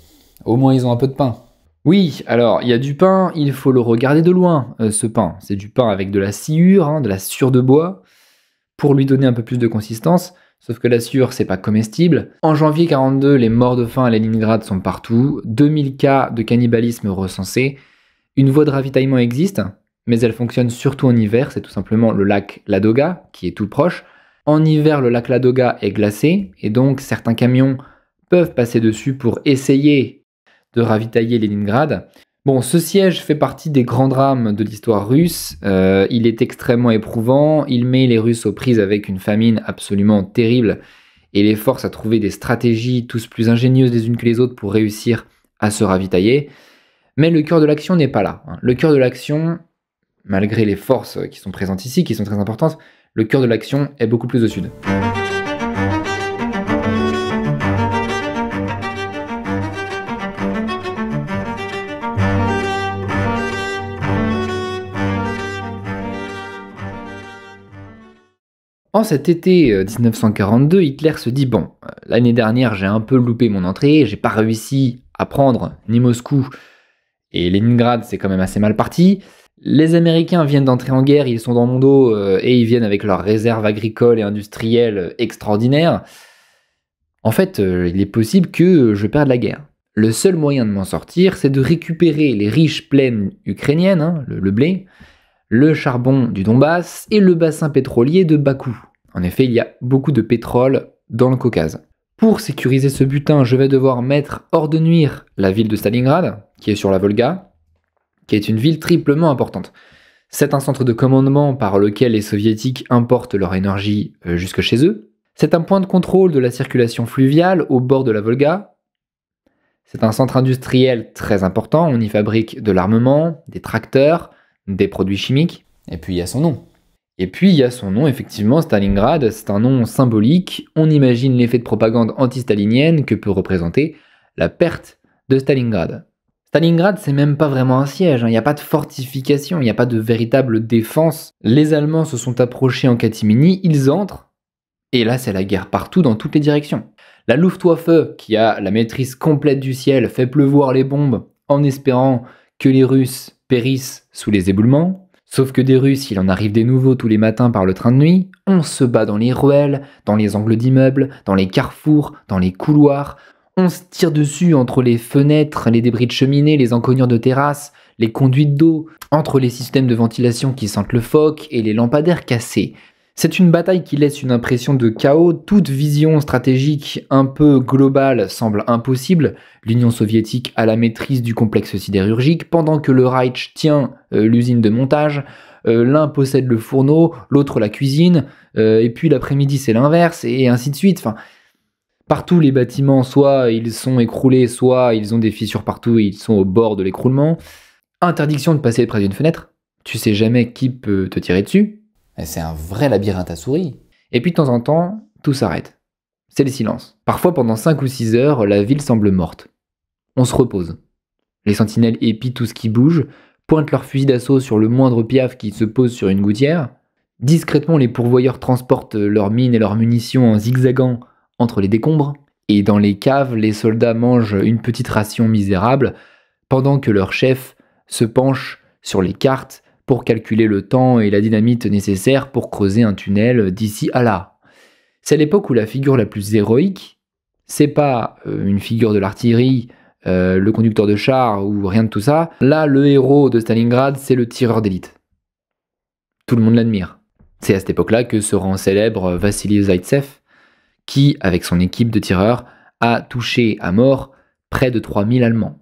au moins ils ont un peu de pain. Oui, alors il y a du pain, il faut le regarder de loin, ce pain. C'est du pain avec de la sciure, hein, de la sciure de bois, pour lui donner un peu plus de consistance. Sauf que la sciure, c'est pas comestible. En janvier 42, les morts de faim à Leningrad sont partout. 2000 cas de cannibalisme recensés. Une voie de ravitaillement existe, mais elle fonctionne surtout en hiver. C'est tout simplement le lac Ladoga, qui est tout proche. En hiver, le lac Ladoga est glacé, et donc certains camions peuvent passer dessus pour essayer de ravitailler Leningrad. Bon, ce siège fait partie des grands drames de l'histoire russe. Il est extrêmement éprouvant. Il met les Russes aux prises avec une famine absolument terrible et les force à trouver des stratégies tous plus ingénieuses les unes que les autres pour réussir à se ravitailler. Mais le cœur de l'action n'est pas là, hein. Le cœur de l'action, malgré les forces qui sont présentes ici, qui sont très importantes, le cœur de l'action est beaucoup plus au sud. En cet été 1942, Hitler se dit « Bon, l'année dernière j'ai un peu loupé mon entrée, j'ai pas réussi à prendre ni Moscou, et Leningrad c'est quand même assez mal parti. Les Américains viennent d'entrer en guerre, ils sont dans mon dos et ils viennent avec leurs réserves agricoles et industrielles extraordinaires. En fait, il est possible que je perde la guerre. Le seul moyen de m'en sortir, c'est de récupérer les riches plaines ukrainiennes, hein, le blé, le charbon du Donbass et le bassin pétrolier de Bakou. En effet, il y a beaucoup de pétrole dans le Caucase. Pour sécuriser ce butin, je vais devoir mettre hors de nuire la ville de Stalingrad, qui est sur la Volga, qui est une ville triplement importante. C'est un centre de commandement par lequel les soviétiques importent leur énergie jusque chez eux. C'est un point de contrôle de la circulation fluviale au bord de la Volga. C'est un centre industriel très important, on y fabrique de l'armement, des tracteurs, des produits chimiques. Et puis il y a son nom. Et puis il y a son nom, effectivement, Stalingrad, c'est un nom symbolique. On imagine l'effet de propagande anti-stalinienne que peut représenter la perte de Stalingrad. Stalingrad, c'est même pas vraiment un siège, hein. Il n'y a pas de fortification, il n'y a pas de véritable défense. Les Allemands se sont approchés en catimini, ils entrent, et là c'est la guerre partout dans toutes les directions. La Luftwaffe, qui a la maîtrise complète du ciel, fait pleuvoir les bombes en espérant que les Russes périssent sous les éboulements. Sauf que des Russes, il en arrive des nouveaux tous les matins par le train de nuit. On se bat dans les ruelles, dans les angles d'immeubles, dans les carrefours, dans les couloirs. On se tire dessus entre les fenêtres, les débris de cheminée, les encoignures de terrasses, les conduites d'eau, entre les systèmes de ventilation qui sentent le phoque et les lampadaires cassés. C'est une bataille qui laisse une impression de chaos, toute vision stratégique un peu globale semble impossible. L'Union soviétique a la maîtrise du complexe sidérurgique, pendant que le Reich tient l'usine de montage, l'un possède le fourneau, l'autre la cuisine, et puis l'après-midi c'est l'inverse, et ainsi de suite. Enfin, partout les bâtiments, soit ils sont écroulés, soit ils ont des fissures partout et ils sont au bord de l'écroulement. Interdiction de passer près d'une fenêtre, tu sais jamais qui peut te tirer dessus. C'est un vrai labyrinthe à souris. Et puis de temps en temps, tout s'arrête. C'est le silence. Parfois pendant 5 ou 6 heures, la ville semble morte. On se repose. Les sentinelles épient tout ce qui bouge, pointent leurs fusils d'assaut sur le moindre piaf qui se pose sur une gouttière. Discrètement, les pourvoyeurs transportent leurs mines et leurs munitions en zigzagant entre les décombres. Et dans les caves, les soldats mangent une petite ration misérable, pendant que leur chef se penche sur les cartes pour calculer le temps et la dynamite nécessaires pour creuser un tunnel d'ici à là. C'est l'époque où la figure la plus héroïque, c'est pas une figure de l'artillerie, le conducteur de char ou rien de tout ça. Là, le héros de Stalingrad, c'est le tireur d'élite. Tout le monde l'admire. C'est à cette époque-là que se rend célèbre Vassili Zaitsev, qui, avec son équipe de tireurs, a touché à mort près de 3000 Allemands.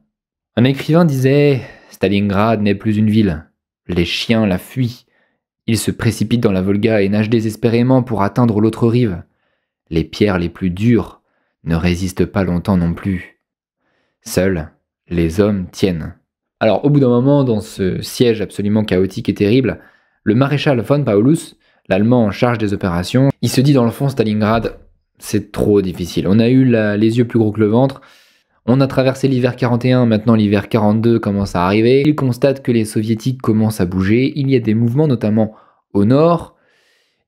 Un écrivain disait « Stalingrad n'est plus une ville. Les chiens la fuient. Ils se précipitent dans la Volga et nagent désespérément pour atteindre l'autre rive. Les pierres les plus dures ne résistent pas longtemps non plus. Seuls, les hommes tiennent. » Alors, au bout d'un moment, dans ce siège absolument chaotique et terrible, le maréchal von Paulus, l'Allemand en charge des opérations, il se dit dans le fond, Stalingrad, c'est trop difficile. On a eu les yeux plus gros que le ventre. On a traversé l'hiver 41, maintenant l'hiver 42 commence à arriver. Il constate que les soviétiques commencent à bouger. Il y a des mouvements, notamment au nord.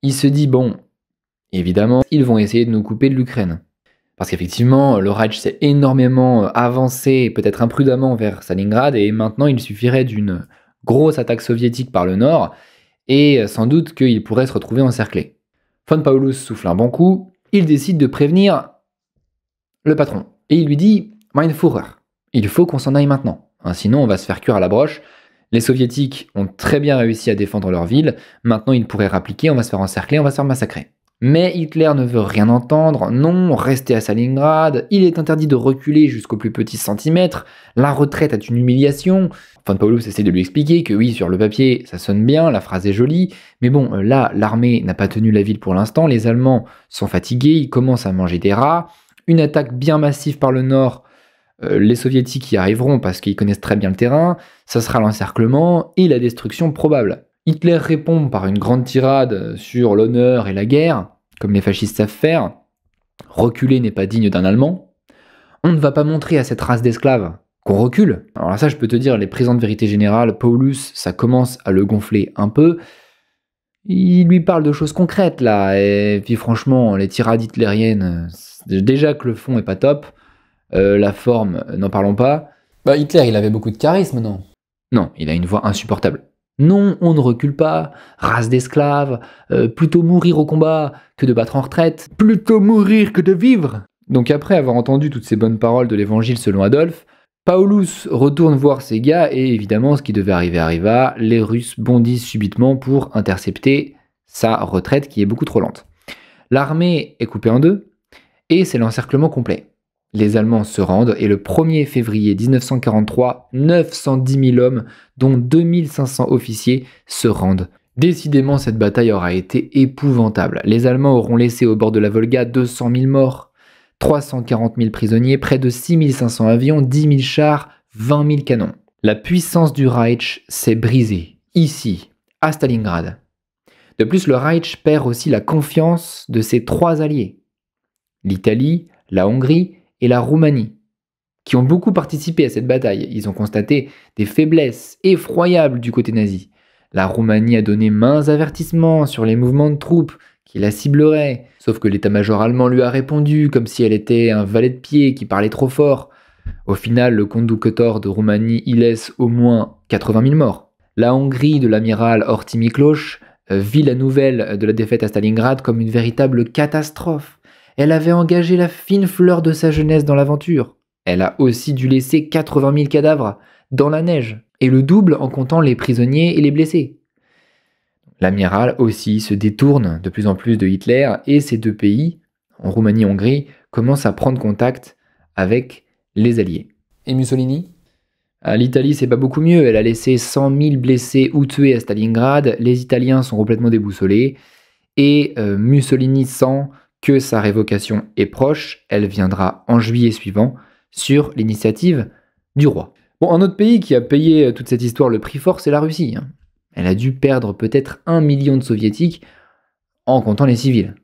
Il se dit, bon, Évidemment, ils vont essayer de nous couper de l'Ukraine. Parce qu'effectivement, le Reich s'est énormément avancé, peut-être imprudemment, vers Stalingrad, et maintenant il suffirait d'une grosse attaque soviétique par le nord, et sans doute qu'il pourrait se retrouver encerclé. Von Paulus souffle un bon coup, il décide de prévenir le patron, et il lui dit « Mein Führer, il faut qu'on s'en aille maintenant, hein, sinon on va se faire cuire à la broche. Les soviétiques ont très bien réussi à défendre leur ville, maintenant ils pourraient rappliquer, on va se faire encercler, on va se faire massacrer. » Mais Hitler ne veut rien entendre, non, restez à Stalingrad, il est interdit de reculer jusqu'au plus petit centimètre, la retraite est une humiliation. Von Paulus essaie de lui expliquer que oui, sur le papier, ça sonne bien, la phrase est jolie, mais bon, là, l'armée n'a pas tenu la ville pour l'instant, les Allemands sont fatigués, ils commencent à manger des rats, une attaque bien massive par le nord, les soviétiques y arriveront parce qu'ils connaissent très bien le terrain, ça sera l'encerclement et la destruction probable. Hitler répond par une grande tirade sur l'honneur et la guerre, comme les fascistes savent faire. Reculer n'est pas digne d'un Allemand. On ne va pas montrer à cette race d'esclaves qu'on recule. Alors là, ça, je peux te dire, les présents de vérité générale, Paulus, ça commence à le gonfler un peu. Il lui parle de choses concrètes, là, et puis franchement, les tirades hitlériennes, déjà que le fond est pas top, la forme, n'en parlons pas. Bah Hitler, il avait beaucoup de charisme, non? Non, il a une voix insupportable. Non, on ne recule pas, race d'esclaves, plutôt mourir au combat que de battre en retraite, plutôt mourir que de vivre. Donc après avoir entendu toutes ces bonnes paroles de l'évangile selon Adolphe, Paulus retourne voir ses gars et évidemment ce qui devait arriver arriva, les Russes bondissent subitement pour intercepter sa retraite qui est beaucoup trop lente. L'armée est coupée en deux et c'est l'encerclement complet. Les Allemands se rendent et le 1er février 1943, 910 000 hommes, dont 2500 officiers, se rendent. Décidément, cette bataille aura été épouvantable. Les Allemands auront laissé au bord de la Volga 200 000 morts, 340 000 prisonniers, près de 6 500 avions, 10 000 chars, 20 000 canons. La puissance du Reich s'est brisée, ici, à Stalingrad. De plus, le Reich perd aussi la confiance de ses trois alliés. L'Italie, la Hongrie et la Roumanie, qui ont beaucoup participé à cette bataille. Ils ont constaté des faiblesses effroyables du côté nazi. La Roumanie a donné maints avertissements sur les mouvements de troupes qui la cibleraient, sauf que l'état-major allemand lui a répondu comme si elle était un valet de pied qui parlait trop fort. Au final, le conducteur de Roumanie y laisse au moins 80 000 morts. La Hongrie de l'amiral Horthy Miklós vit la nouvelle de la défaite à Stalingrad comme une véritable catastrophe. Elle avait engagé la fine fleur de sa jeunesse dans l'aventure. Elle a aussi dû laisser 80 000 cadavres dans la neige, et le double en comptant les prisonniers et les blessés. L'amiral aussi se détourne de plus en plus de Hitler, et ces deux pays, en Roumanie et Hongrie, commencent à prendre contact avec les Alliés. Et Mussolini? L'Italie, c'est pas beaucoup mieux. Elle a laissé 100 000 blessés ou tués à Stalingrad. Les Italiens sont complètement déboussolés. Et Mussolini sent que sa révocation est proche, elle viendra en juillet suivant sur l'initiative du roi. Bon, un autre pays qui a payé toute cette histoire le prix fort, c'est la Russie. Elle a dû perdre peut-être 1 million de soviétiques en comptant les civils.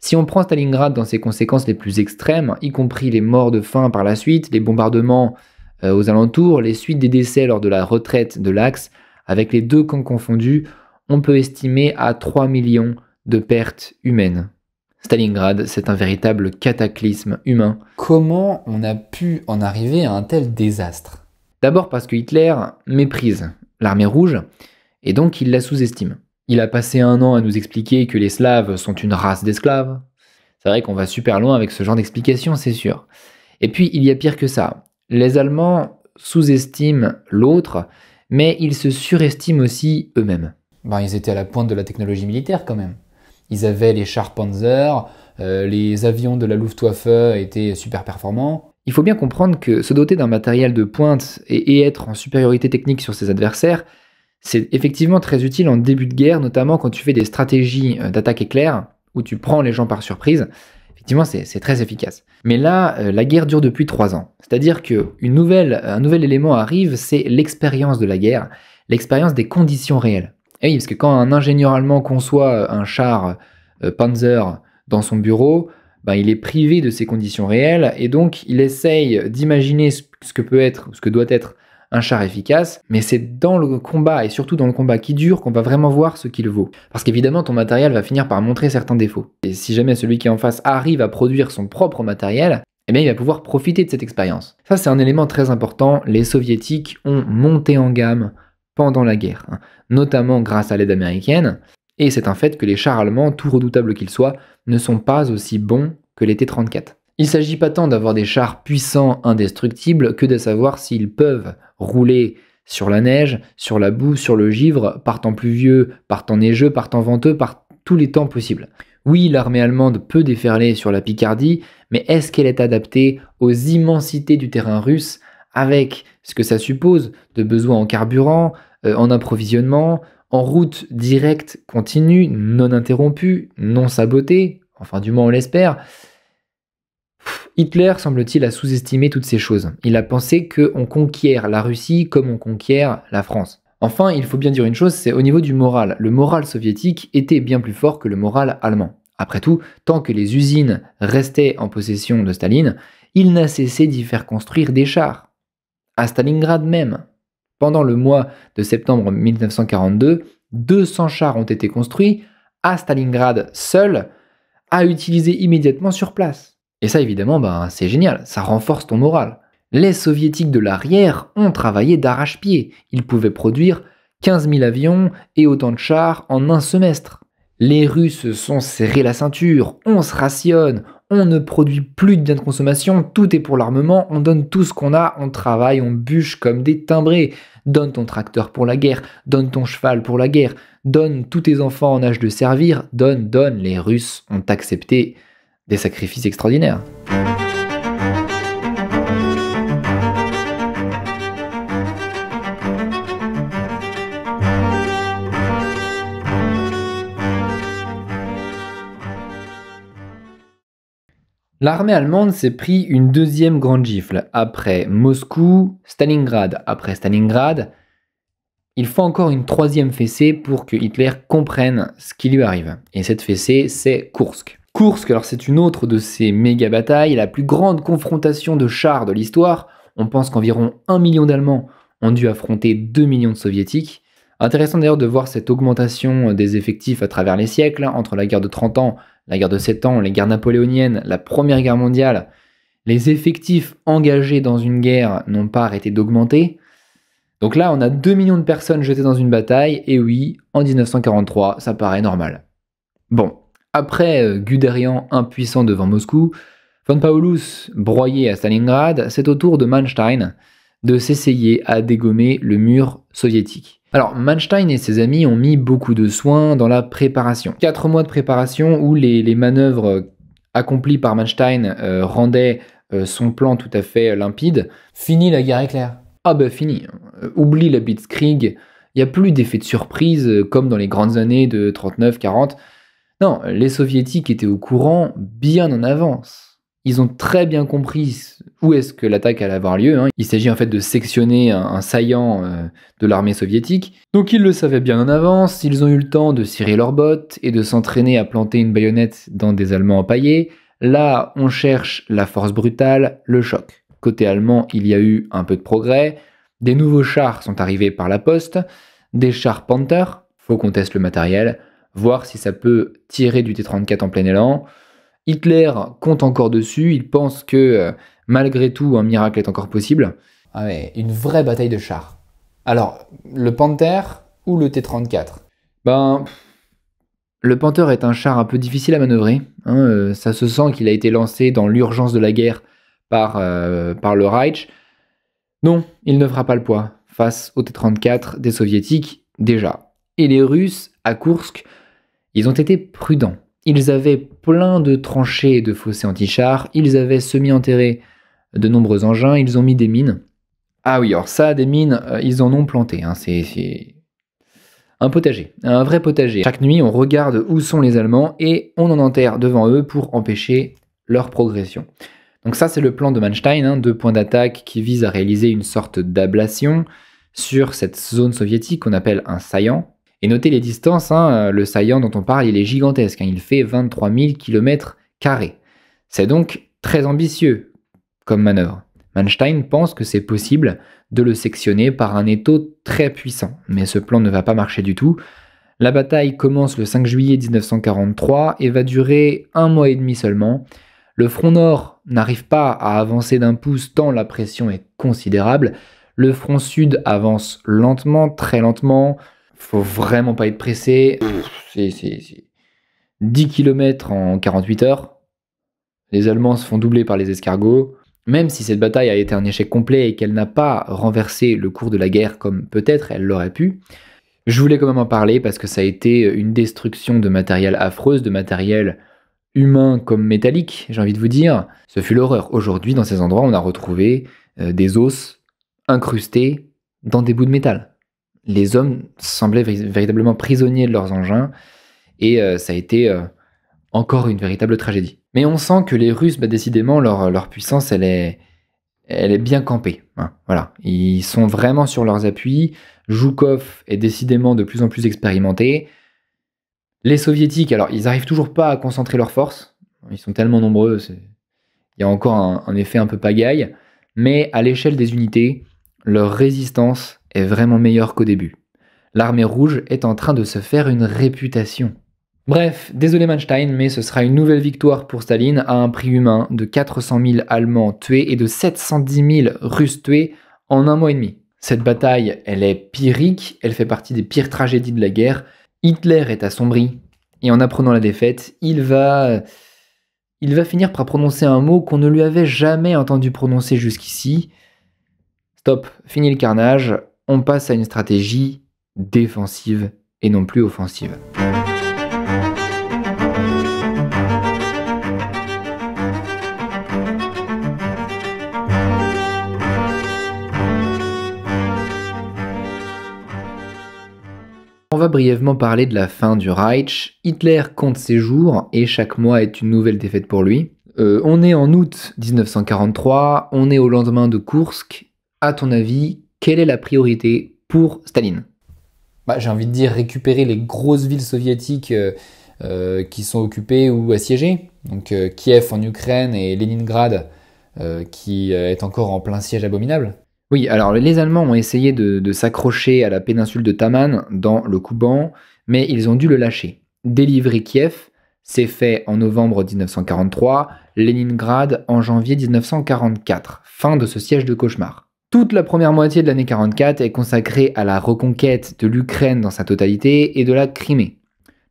Si on prend Stalingrad dans ses conséquences les plus extrêmes, y compris les morts de faim par la suite, les bombardements aux alentours, les suites des décès lors de la retraite de l'Axe, avec les deux camps confondus, on peut estimer à 3 millions de pertes humaines. Stalingrad, c'est un véritable cataclysme humain. Comment on a pu en arriver à un tel désastre? D'abord parce que Hitler méprise l'armée rouge, et donc il la sous-estime. Il a passé 1 an à nous expliquer que les Slaves sont une race d'esclaves. C'est vrai qu'on va super loin avec ce genre d'explication, c'est sûr. Et puis, il y a pire que ça. Les Allemands sous-estiment l'autre, mais ils se surestiment aussi eux-mêmes. Ils étaient à la pointe de la technologie militaire quand même. Ils avaient les chars Panzer, les avions de la Luftwaffe étaient super performants. Il faut bien comprendre que se doter d'un matériel de pointe et être en supériorité technique sur ses adversaires, c'est effectivement très utile en début de guerre, notamment quand tu fais des stratégies d'attaque éclair, où tu prends les gens par surprise. Effectivement, c'est très efficace. Mais là, la guerre dure depuis 3 ans. C'est-à-dire qu'un nouvel élément arrive, c'est l'expérience de la guerre, l'expérience des conditions réelles. Et oui, parce que quand un ingénieur allemand conçoit un char Panzer dans son bureau, il est privé de ces conditions réelles, et donc il essaye d'imaginer ce que doit être un char efficace, mais c'est dans le combat et surtout dans le combat qui dure qu'on va vraiment voir ce qu'il vaut. Parce qu'évidemment, ton matériel va finir par montrer certains défauts. Et si jamais celui qui est en face arrive à produire son propre matériel, eh bien, il va pouvoir profiter de cette expérience. Ça, c'est un élément très important. Les soviétiques ont monté en gamme pendant la guerre, notamment grâce à l'aide américaine. Et c'est un fait que les chars allemands, tout redoutables qu'ils soient, ne sont pas aussi bons que les T-34. Il ne s'agit pas tant d'avoir des chars puissants, indestructibles, que de savoir s'ils peuvent rouler sur la neige, sur la boue, sur le givre, par temps pluvieux, par temps neigeux, par temps venteux, par tous les temps possibles. Oui, l'armée allemande peut déferler sur la Picardie, mais est-ce qu'elle est adaptée aux immensités du terrain russe, avec ce que ça suppose de besoins en carburant, en approvisionnement, en route directe, continue, non interrompue, non sabotée, enfin du moins on l'espère. Hitler, semble-t-il, a sous-estimé toutes ces choses. Il a pensé qu'on conquiert la Russie comme on conquiert la France. Enfin, il faut bien dire une chose, c'est au niveau du moral. Le moral soviétique était bien plus fort que le moral allemand. Après tout, tant que les usines restaient en possession de Staline, il n'a cessé d'y faire construire des chars. À Stalingrad même. Pendant le mois de septembre 1942, 200 chars ont été construits à Stalingrad seul, à utiliser immédiatement sur place. Et ça, évidemment, c'est génial, ça renforce ton moral. Les soviétiques de l'arrière ont travaillé d'arrache-pied. Ils pouvaient produire 15 000 avions et autant de chars en un semestre. Les Russes se sont serrés la ceinture, on se rationne, on ne produit plus de biens de consommation, tout est pour l'armement, on donne tout ce qu'on a, on travaille, on bûche comme des timbrés. Donne ton tracteur pour la guerre, donne ton cheval pour la guerre, donne tous tes enfants en âge de servir, donne. Les Russes ont accepté des sacrifices extraordinaires. L'armée allemande s'est pris une deuxième grande gifle. Après Moscou, Stalingrad. Après Stalingrad, il faut encore une troisième fessée pour que Hitler comprenne ce qui lui arrive. Et cette fessée, c'est Koursk. Koursk, alors c'est une autre de ces méga batailles, la plus grande confrontation de chars de l'histoire. On pense qu'environ 1 million d'Allemands ont dû affronter 2 millions de Soviétiques. Intéressant d'ailleurs de voir cette augmentation des effectifs à travers les siècles, entre la guerre de 30 ans, la guerre de 7 ans, les guerres napoléoniennes, la Première Guerre mondiale. Les effectifs engagés dans une guerre n'ont pas arrêté d'augmenter. Donc là, on a 2 millions de personnes jetées dans une bataille, et oui, en 1943, ça paraît normal. Bon, après Guderian impuissant devant Moscou, von Paulus broyé à Stalingrad, c'est au tour de Manstein de s'essayer à dégommer le mur soviétique. Alors, Manstein et ses amis ont mis beaucoup de soin dans la préparation. 4 mois de préparation où les manœuvres accomplies par Manstein rendaient son plan tout à fait limpide. Fini la guerre éclair. Ah bah fini. Oublie la Blitzkrieg. Il n'y a plus d'effet de surprise comme dans les grandes années de 39-40. Non, les soviétiques étaient au courant bien en avance. Ils ont très bien compris où est-ce que l'attaque allait avoir lieu. Il s'agit en fait de sectionner un saillant de l'armée soviétique. Donc ils le savaient bien en avance, ils ont eu le temps de cirer leurs bottes et de s'entraîner à planter une baïonnette dans des Allemands empaillés. Là, on cherche la force brutale, le choc. Côté allemand, il y a eu un peu de progrès. Des nouveaux chars sont arrivés par la poste, des chars Panther, faut qu'on teste le matériel, voir si ça peut tirer du T-34 en plein élan. Hitler compte encore dessus, il pense que malgré tout un miracle est encore possible. Ah ouais, une vraie bataille de chars. Alors, le Panther ou le T-34 ? Le Panther est un char un peu difficile à manœuvrer. Ça se sent qu'il a été lancé dans l'urgence de la guerre par le Reich. Non, il ne fera pas le poids face au T-34 des Soviétiques déjà. Et les Russes, à Koursk, ils ont été prudents. Ils avaient plein de tranchées et de fossés anti-chars, ils avaient semi-enterré de nombreux engins, ils ont mis des mines. Ah oui, alors ça, des mines, ils en ont planté. C'est un potager, un vrai potager. Chaque nuit, on regarde où sont les Allemands et on en enterre devant eux pour empêcher leur progression. Donc ça, c'est le plan de Manstein, 2 points d'attaque qui visent à réaliser une sorte d'ablation sur cette zone soviétique qu'on appelle un saillant. Et notez les distances, le saillant dont on parle, il est gigantesque, il fait 23 000 km². C'est donc très ambitieux comme manœuvre. Manstein pense que c'est possible de le sectionner par un étau très puissant, mais ce plan ne va pas marcher du tout. La bataille commence le 5 juillet 1943 et va durer 1 mois et demi seulement. Le front nord n'arrive pas à avancer d'un pouce tant la pression est considérable. Le front sud avance lentement, très lentement. Faut vraiment pas être pressé. C'est 10 km en 48 heures. Les Allemands se font doubler par les escargots. Même si cette bataille a été un échec complet et qu'elle n'a pas renversé le cours de la guerre comme peut-être elle l'aurait pu, je voulais quand même en parler parce que ça a été une destruction de matériel affreuse, de matériel humain comme métallique, j'ai envie de vous dire. Ce fut l'horreur. Aujourd'hui, dans ces endroits, on a retrouvé des os incrustés dans des bouts de métal. Les hommes semblaient véritablement prisonniers de leurs engins et ça a été encore une véritable tragédie. Mais on sent que les Russes, décidément, leur puissance, elle est bien campée. Hein, voilà. Ils sont vraiment sur leurs appuis. Zhukov est décidément de plus en plus expérimenté. Les Soviétiques, alors, ils n'arrivent toujours pas à concentrer leurs forces. Ils sont tellement nombreux, il y a encore un effet un peu pagaille. Mais à l'échelle des unités, leur résistance est vraiment meilleure qu'au début. L'armée rouge est en train de se faire une réputation. Bref, désolé Manstein, mais ce sera une nouvelle victoire pour Staline à un prix humain de 400 000 Allemands tués et de 710 000 Russes tués en 1 mois et demi. Cette bataille, elle est pyrrhique, elle fait partie des pires tragédies de la guerre. Hitler est assombri, et en apprenant la défaite, il va finir par prononcer un mot qu'on ne lui avait jamais entendu prononcer jusqu'ici. Stop, fini le carnage, on passe à une stratégie défensive et non plus offensive. On va brièvement parler de la fin du Reich. Hitler compte ses jours et chaque mois est une nouvelle défaite pour lui. On est en août 1943, on est au lendemain de Koursk. À ton avis, quelle est la priorité pour Staline ? J'ai envie de dire récupérer les grosses villes soviétiques qui sont occupées ou assiégées. Donc Kiev en Ukraine et Leningrad qui est encore en plein siège abominable. Oui, alors les Allemands ont essayé de s'accrocher à la péninsule de Taman dans le Kouban, mais ils ont dû le lâcher. Délivrer Kiev, c'est fait en novembre 1943, Leningrad en janvier 1944, fin de ce siège de cauchemar. Toute la première moitié de l'année 44 est consacrée à la reconquête de l'Ukraine dans sa totalité et de la Crimée.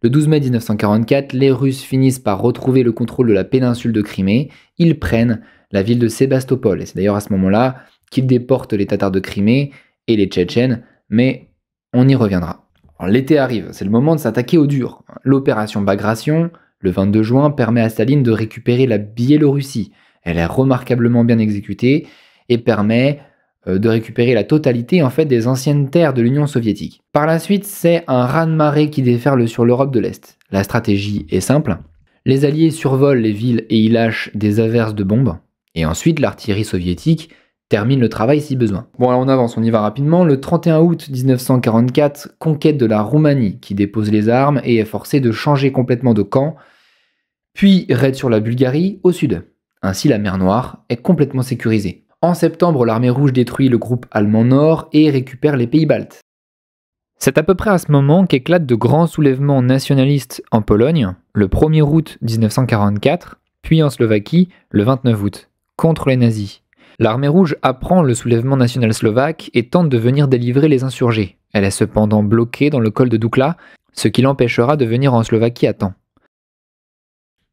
Le 12 mai 1944, les Russes finissent par retrouver le contrôle de la péninsule de Crimée, ils prennent la ville de Sébastopol, et c'est d'ailleurs à ce moment-là qu'ils déportent les Tatars de Crimée et les Tchétchènes, mais on y reviendra. L'été arrive, c'est le moment de s'attaquer au dur. L'opération Bagration, le 22 juin, permet à Staline de récupérer la Biélorussie. Elle est remarquablement bien exécutée et permet de récupérer la totalité des anciennes terres de l'Union soviétique. Par la suite, c'est un raz-de-marée qui déferle sur l'Europe de l'Est. La stratégie est simple. Les Alliés survolent les villes et y lâchent des averses de bombes. Et ensuite, l'artillerie soviétique termine le travail si besoin. Bon, alors on avance, on y va rapidement. Le 31 août 1944, conquête de la Roumanie qui dépose les armes et est forcée de changer complètement de camp, puis raid sur la Bulgarie au sud. Ainsi, la mer Noire est complètement sécurisée. En septembre, l'armée rouge détruit le groupe allemand Nord et récupère les pays baltes. C'est à peu près à ce moment qu'éclatent de grands soulèvements nationalistes en Pologne, le 1er août 1944, puis en Slovaquie, le 29 août, contre les nazis. L'armée rouge apprend le soulèvement national slovaque et tente de venir délivrer les insurgés. Elle est cependant bloquée dans le col de Dukla, ce qui l'empêchera de venir en Slovaquie à temps.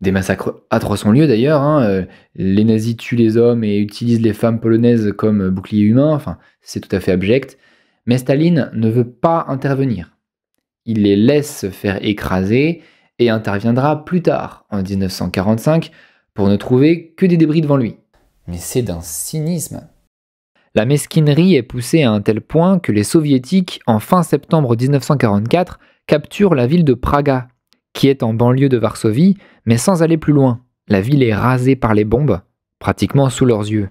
Des massacres atroces ont lieu d'ailleurs, les nazis tuent les hommes et utilisent les femmes polonaises comme boucliers humains, c'est tout à fait abject, mais Staline ne veut pas intervenir. Il les laisse se faire écraser et interviendra plus tard, en 1945, pour ne trouver que des débris devant lui. Mais c'est d'un cynisme. La mesquinerie est poussée à un tel point que les soviétiques, en fin septembre 1944, capturent la ville de Praga, qui est en banlieue de Varsovie, mais sans aller plus loin. La ville est rasée par les bombes, pratiquement sous leurs yeux.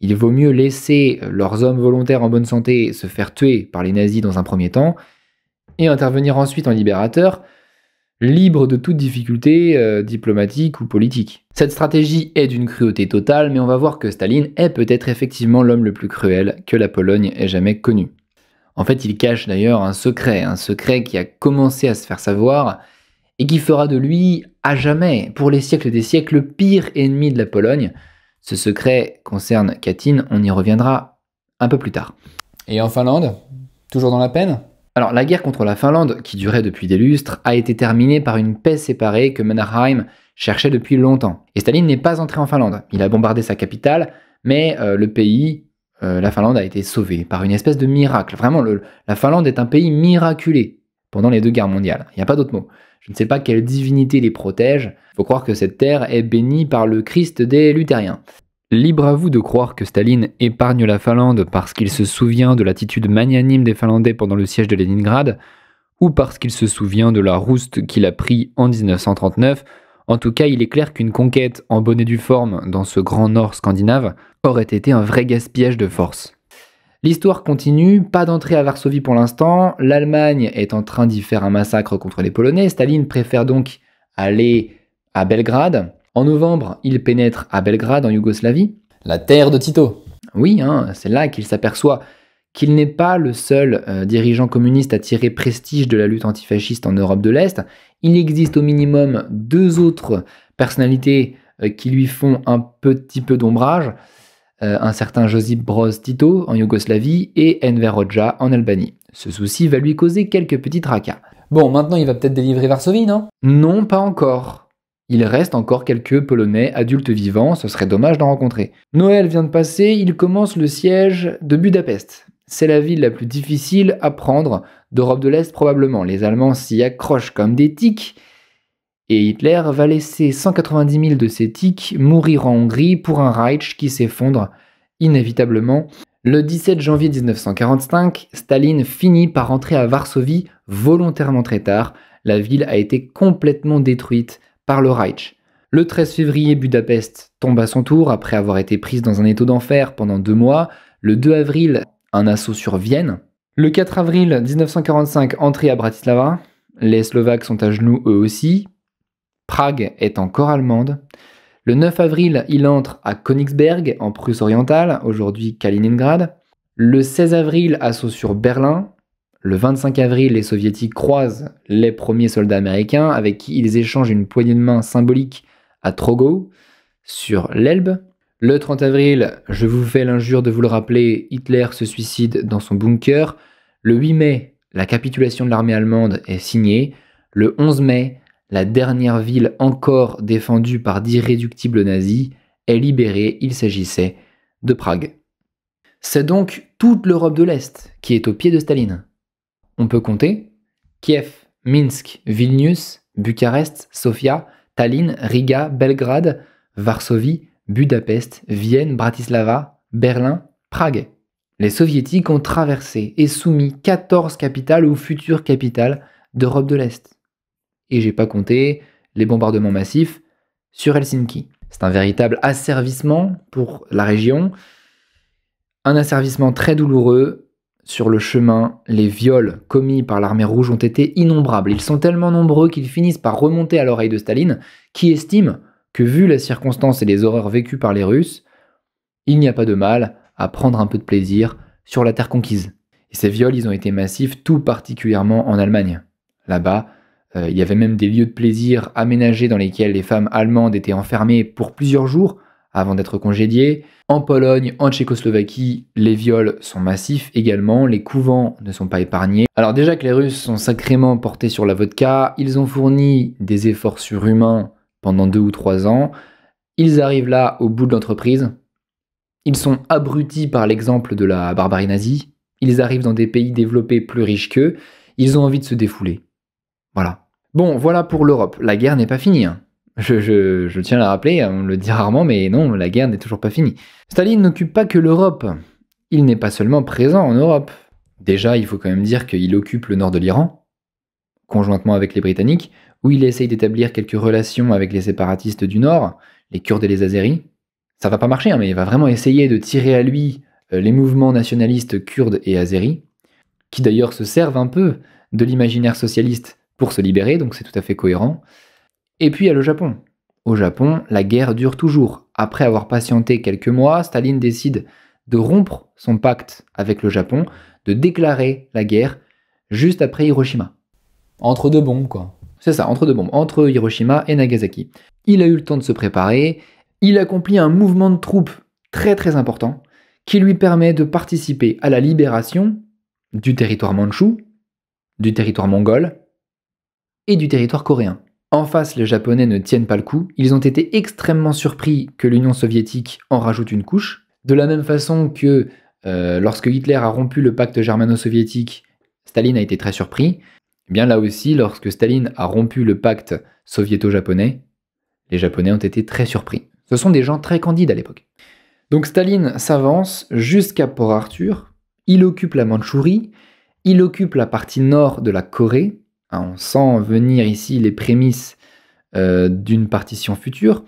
Il vaut mieux laisser leurs hommes volontaires en bonne santé se faire tuer par les nazis dans un premier temps, et intervenir ensuite en libérateur, libre de toute difficulté diplomatique ou politique. Cette stratégie est d'une cruauté totale, mais on va voir que Staline est peut-être effectivement l'homme le plus cruel que la Pologne ait jamais connu. En fait, il cache d'ailleurs un secret qui a commencé à se faire savoir et qui fera de lui, à jamais, pour les siècles des siècles, le pire ennemi de la Pologne. Ce secret concerne Katyn, on y reviendra un peu plus tard. Et en Finlande, toujours dans la peine? Alors, la guerre contre la Finlande, qui durait depuis des lustres, a été terminée par une paix séparée que Mannerheim cherchait depuis longtemps. Et Staline n'est pas entré en Finlande. Il a bombardé sa capitale, mais le pays, la Finlande, a été sauvée par une espèce de miracle. Vraiment, la Finlande est un pays miraculé pendant les 2 guerres mondiales. Il n'y a pas d'autre mot. Je ne sais pas quelle divinité les protège. Il faut croire que cette terre est bénie par le Christ des luthériens. Libre à vous de croire que Staline épargne la Finlande parce qu'il se souvient de l'attitude magnanime des Finlandais pendant le siège de Leningrad, ou parce qu'il se souvient de la rouste qu'il a pris en 1939. En tout cas, il est clair qu'une conquête en bonne et due forme dans ce grand nord scandinave aurait été un vrai gaspillage de force. L'histoire continue, pas d'entrée à Varsovie pour l'instant, l'Allemagne est en train d'y faire un massacre contre les Polonais, Staline préfère donc aller à Belgrade. En novembre, il pénètre à Belgrade, en Yougoslavie. La terre de Tito. Oui, c'est là qu'il s'aperçoit qu'il n'est pas le seul dirigeant communiste à tirer prestige de la lutte antifasciste en Europe de l'Est. Il existe au minimum 2 autres personnalités qui lui font un petit peu d'ombrage. Un certain Josip Broz Tito en Yougoslavie et Enver Hoxha en Albanie. Ce souci va lui causer quelques petits tracas. Bon, maintenant il va peut-être délivrer Varsovie, non? Non, pas encore. Il reste encore quelques Polonais adultes vivants, ce serait dommage d'en rencontrer. Noël vient de passer, il commence le siège de Budapest. C'est la ville la plus difficile à prendre d'Europe de l'Est probablement. Les Allemands s'y accrochent comme des tiques. Et Hitler va laisser 190 000 de ces tiques mourir en Hongrie pour un Reich qui s'effondre inévitablement. Le 17 janvier 1945, Staline finit par rentrer à Varsovie volontairement très tard. La ville a été complètement détruite par le Reich. Le 13 février, Budapest tombe à son tour après avoir été prise dans un étau d'enfer pendant 2 mois. Le 2 avril, un assaut sur Vienne. Le 4 avril 1945, entrée à Bratislava. Les Slovaques sont à genoux eux aussi. Prague est encore allemande. Le 9 avril, il entre à Königsberg, en Prusse orientale, aujourd'hui Kaliningrad. Le 16 avril, assaut sur Berlin. Le 25 avril, les soviétiques croisent les premiers soldats américains avec qui ils échangent une poignée de main symbolique à Trogow, sur l'Elbe. Le 30 avril, je vous fais l'injure de vous le rappeler, Hitler se suicide dans son bunker. Le 8 mai, la capitulation de l'armée allemande est signée. Le 11 mai, la dernière ville encore défendue par d'irréductibles nazis est libérée, il s'agissait de Prague. C'est donc toute l'Europe de l'Est qui est au pied de Staline. On peut compter Kiev, Minsk, Vilnius, Bucarest, Sofia, Tallinn, Riga, Belgrade, Varsovie, Budapest, Vienne, Bratislava, Berlin, Prague. Les soviétiques ont traversé et soumis 14 capitales ou futures capitales d'Europe de l'Est. Et j'ai pas compté les bombardements massifs sur Helsinki. C'est un véritable asservissement pour la région, un asservissement très douloureux. Sur le chemin, les viols commis par l'armée rouge ont été innombrables. Ils sont tellement nombreux qu'ils finissent par remonter à l'oreille de Staline, qui estime que, vu la circonstance et les horreurs vécues par les Russes, il n'y a pas de mal à prendre un peu de plaisir sur la terre conquise. Et ces viols, ils ont été massifs, tout particulièrement en Allemagne. Là-bas, il y avait même des lieux de plaisir aménagés dans lesquels les femmes allemandes étaient enfermées pour plusieurs jours avant d'être congédiées. En Pologne, en Tchécoslovaquie, les viols sont massifs également, les couvents ne sont pas épargnés. Alors déjà que les Russes sont sacrément portés sur la vodka, ils ont fourni des efforts surhumains pendant 2 ou 3 ans. Ils arrivent là au bout de l'entreprise. Ils sont abrutis par l'exemple de la barbarie nazie. Ils arrivent dans des pays développés plus riches qu'eux. Ils ont envie de se défouler. Voilà. Bon, voilà pour l'Europe. La guerre n'est pas finie. Je tiens à la rappeler, on le dit rarement, mais non, la guerre n'est toujours pas finie. Staline n'occupe pas que l'Europe. Il n'est pas seulement présent en Europe. Déjà, il faut quand même dire qu'il occupe le nord de l'Iran, conjointement avec les Britanniques, où il essaye d'établir quelques relations avec les séparatistes du nord, les Kurdes et les Azéris. Ça va pas marcher, mais il va vraiment essayer de tirer à lui les mouvements nationalistes kurdes et azéris, qui d'ailleurs se servent un peu de l'imaginaire socialiste pour se libérer, donc c'est tout à fait cohérent. Et puis il y a le Japon. Au Japon, la guerre dure toujours. Après avoir patienté quelques mois, Staline décide de rompre son pacte avec le Japon, de déclarer la guerre juste après Hiroshima. Entre deux bombes, quoi. C'est ça, entre deux bombes, entre Hiroshima et Nagasaki. Il a eu le temps de se préparer, il accomplit un mouvement de troupes très très important qui lui permet de participer à la libération du territoire mandchou, du territoire mongol et du territoire coréen. En face, les Japonais ne tiennent pas le coup, ils ont été extrêmement surpris que l'Union soviétique en rajoute une couche, de la même façon que lorsque Hitler a rompu le pacte germano-soviétique, Staline a été très surpris. Eh bien là aussi, lorsque Staline a rompu le pacte soviéto-japonais, les Japonais ont été très surpris. Ce sont des gens très candides à l'époque. Donc Staline s'avance jusqu'à Port Arthur, il occupe la Mandchourie, il occupe la partie nord de la Corée, on sent venir ici les prémices d'une partition future,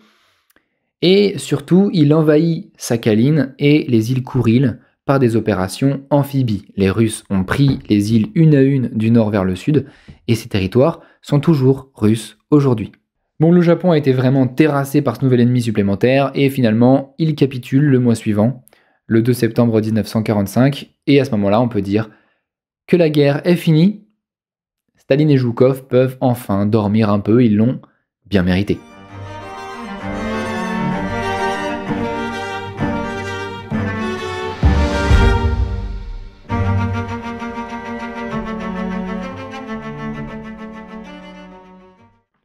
et surtout il envahit Sakhaline et les îles Kouriles par des opérations amphibies. Les Russes ont pris les îles une à une du nord vers le sud, et ces territoires sont toujours russes aujourd'hui. Bon, le Japon a été vraiment terrassé par ce nouvel ennemi supplémentaire, et finalement, il capitule le mois suivant, le 2 septembre 1945, et à ce moment-là, on peut dire que la guerre est finie. Staline et Zhukov peuvent enfin dormir un peu, ils l'ont bien mérité.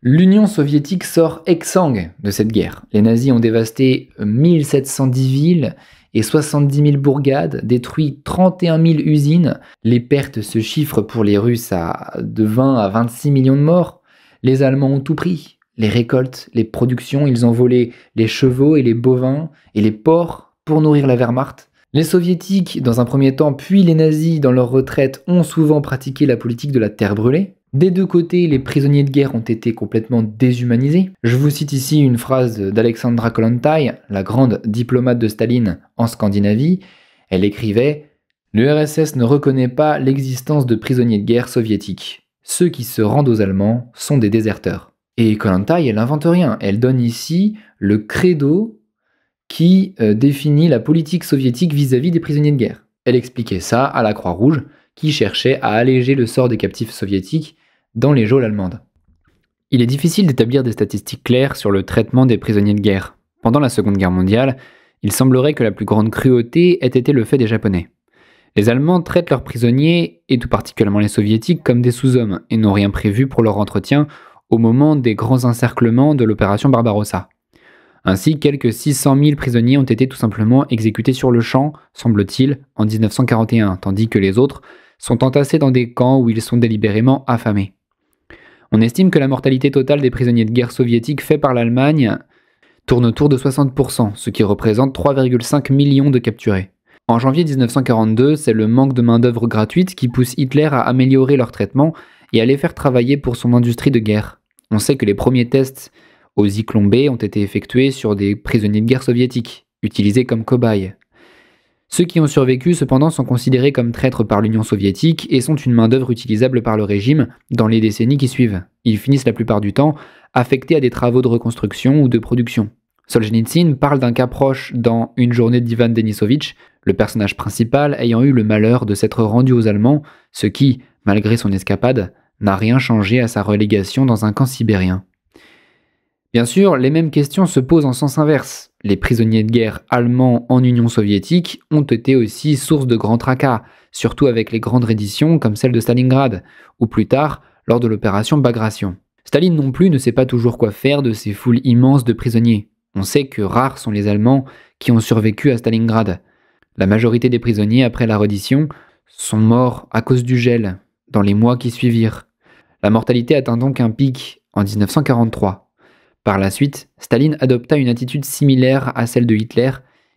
L'Union soviétique sort exsangue de cette guerre. Les nazis ont dévasté 1710 villes et 70 000 bourgades, détruit 31 000 usines. Les pertes se chiffrent pour les Russes de 20 à 26 millions de morts. Les Allemands ont tout pris. Les récoltes, les productions, ils ont volé les chevaux et les bovins et les porcs pour nourrir la Wehrmacht. Les soviétiques, dans un premier temps, puis les nazis, dans leur retraite, ont souvent pratiqué la politique de la terre brûlée. Des deux côtés, les prisonniers de guerre ont été complètement déshumanisés. Je vous cite ici une phrase d'Alexandra Kollontai, la grande diplomate de Staline en Scandinavie. Elle écrivait « Le RSS ne reconnaît pas l'existence de prisonniers de guerre soviétiques. Ceux qui se rendent aux Allemands sont des déserteurs. » Et Kollontai, elle n'invente rien. Elle donne ici le credo qui définit la politique soviétique vis-à-vis des prisonniers de guerre. Elle expliquait ça à la Croix-Rouge, qui cherchait à alléger le sort des captifs soviétiques dans les geôles allemandes. Il est difficile d'établir des statistiques claires sur le traitement des prisonniers de guerre. Pendant la Seconde Guerre mondiale, il semblerait que la plus grande cruauté ait été le fait des Japonais. Les Allemands traitent leurs prisonniers, et tout particulièrement les Soviétiques, comme des sous-hommes, et n'ont rien prévu pour leur entretien au moment des grands encerclements de l'opération Barbarossa. Ainsi, quelques 600 000 prisonniers ont été tout simplement exécutés sur le champ, semble-t-il, en 1941, tandis que les autres sont entassés dans des camps où ils sont délibérément affamés. On estime que la mortalité totale des prisonniers de guerre soviétiques faits par l'Allemagne tourne autour de 60%, ce qui représente 3,5 millions de capturés. En janvier 1942, c'est le manque de main-d'œuvre gratuite qui pousse Hitler à améliorer leur traitement et à les faire travailler pour son industrie de guerre. On sait que les premiers tests aux Zyklon B ont été effectués sur des prisonniers de guerre soviétiques, utilisés comme cobayes. Ceux qui ont survécu, cependant, sont considérés comme traîtres par l'Union soviétique et sont une main-d'œuvre utilisable par le régime dans les décennies qui suivent. Ils finissent la plupart du temps affectés à des travaux de reconstruction ou de production. Solzhenitsyn parle d'un cas proche dans Une journée d'Ivan Denisovitch, le personnage principal ayant eu le malheur de s'être rendu aux Allemands, ce qui, malgré son escapade, n'a rien changé à sa relégation dans un camp sibérien. Bien sûr, les mêmes questions se posent en sens inverse. Les prisonniers de guerre allemands en Union soviétique ont été aussi source de grands tracas, surtout avec les grandes redditions comme celle de Stalingrad, ou plus tard, lors de l'opération Bagration. Staline non plus ne sait pas toujours quoi faire de ces foules immenses de prisonniers. On sait que rares sont les Allemands qui ont survécu à Stalingrad. La majorité des prisonniers après la reddition sont morts à cause du gel, dans les mois qui suivirent. La mortalité atteint donc un pic en 1943. Par la suite, Staline adopta une attitude similaire à celle de Hitler.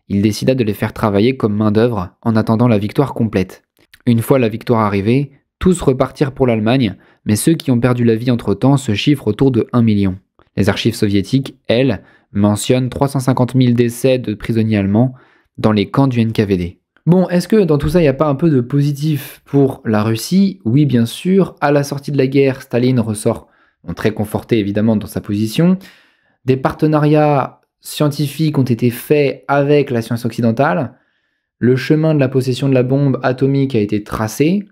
Il décida de les faire travailler comme main-d'œuvre en attendant la victoire complète. Une fois la victoire arrivée, tous repartirent pour l'Allemagne, mais ceux qui ont perdu la vie entre-temps se chiffrent autour de 1 million. Les archives soviétiques, elles, mentionnent 350 000 décès de prisonniers allemands dans les camps du NKVD. Bon, est-ce que dans tout ça, il n'y a pas un peu de positif pour la Russie? Oui, bien sûr. À la sortie de la guerre, Staline ressort très conforté évidemment dans sa position. Des partenariats scientifiques ont été faits avec la science occidentale. Le chemin de la possession de la bombe atomique a été tracé.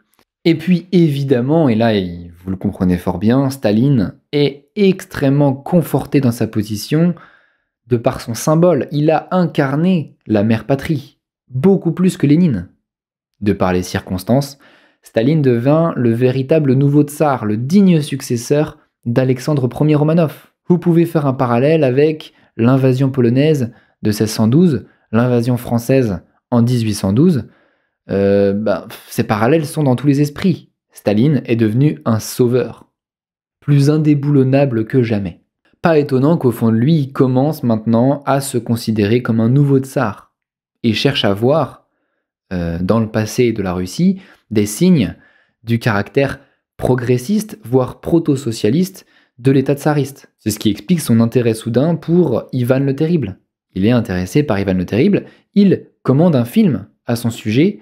Et puis évidemment, et là vous le comprenez fort bien, Staline est extrêmement conforté dans sa position de par son symbole. Il a incarné la mère patrie, beaucoup plus que Lénine. De par les circonstances, Staline devint le véritable nouveau tsar, le digne successeur d'Alexandre Ier Romanov. Vous pouvez faire un parallèle avec l'invasion polonaise de 1612, l'invasion française en 1812. Ces parallèles sont dans tous les esprits. Staline est devenu un sauveur, plus indéboulonnable que jamais. Pas étonnant qu'au fond de lui, il commence maintenant à se considérer comme un nouveau tsar et cherche à voir, dans le passé de la Russie, des signes du caractère progressiste, voire proto-socialiste de l'État tsariste. C'est ce qui explique son intérêt soudain pour Ivan le Terrible. Il est intéressé par Ivan le Terrible, il commande un film à son sujet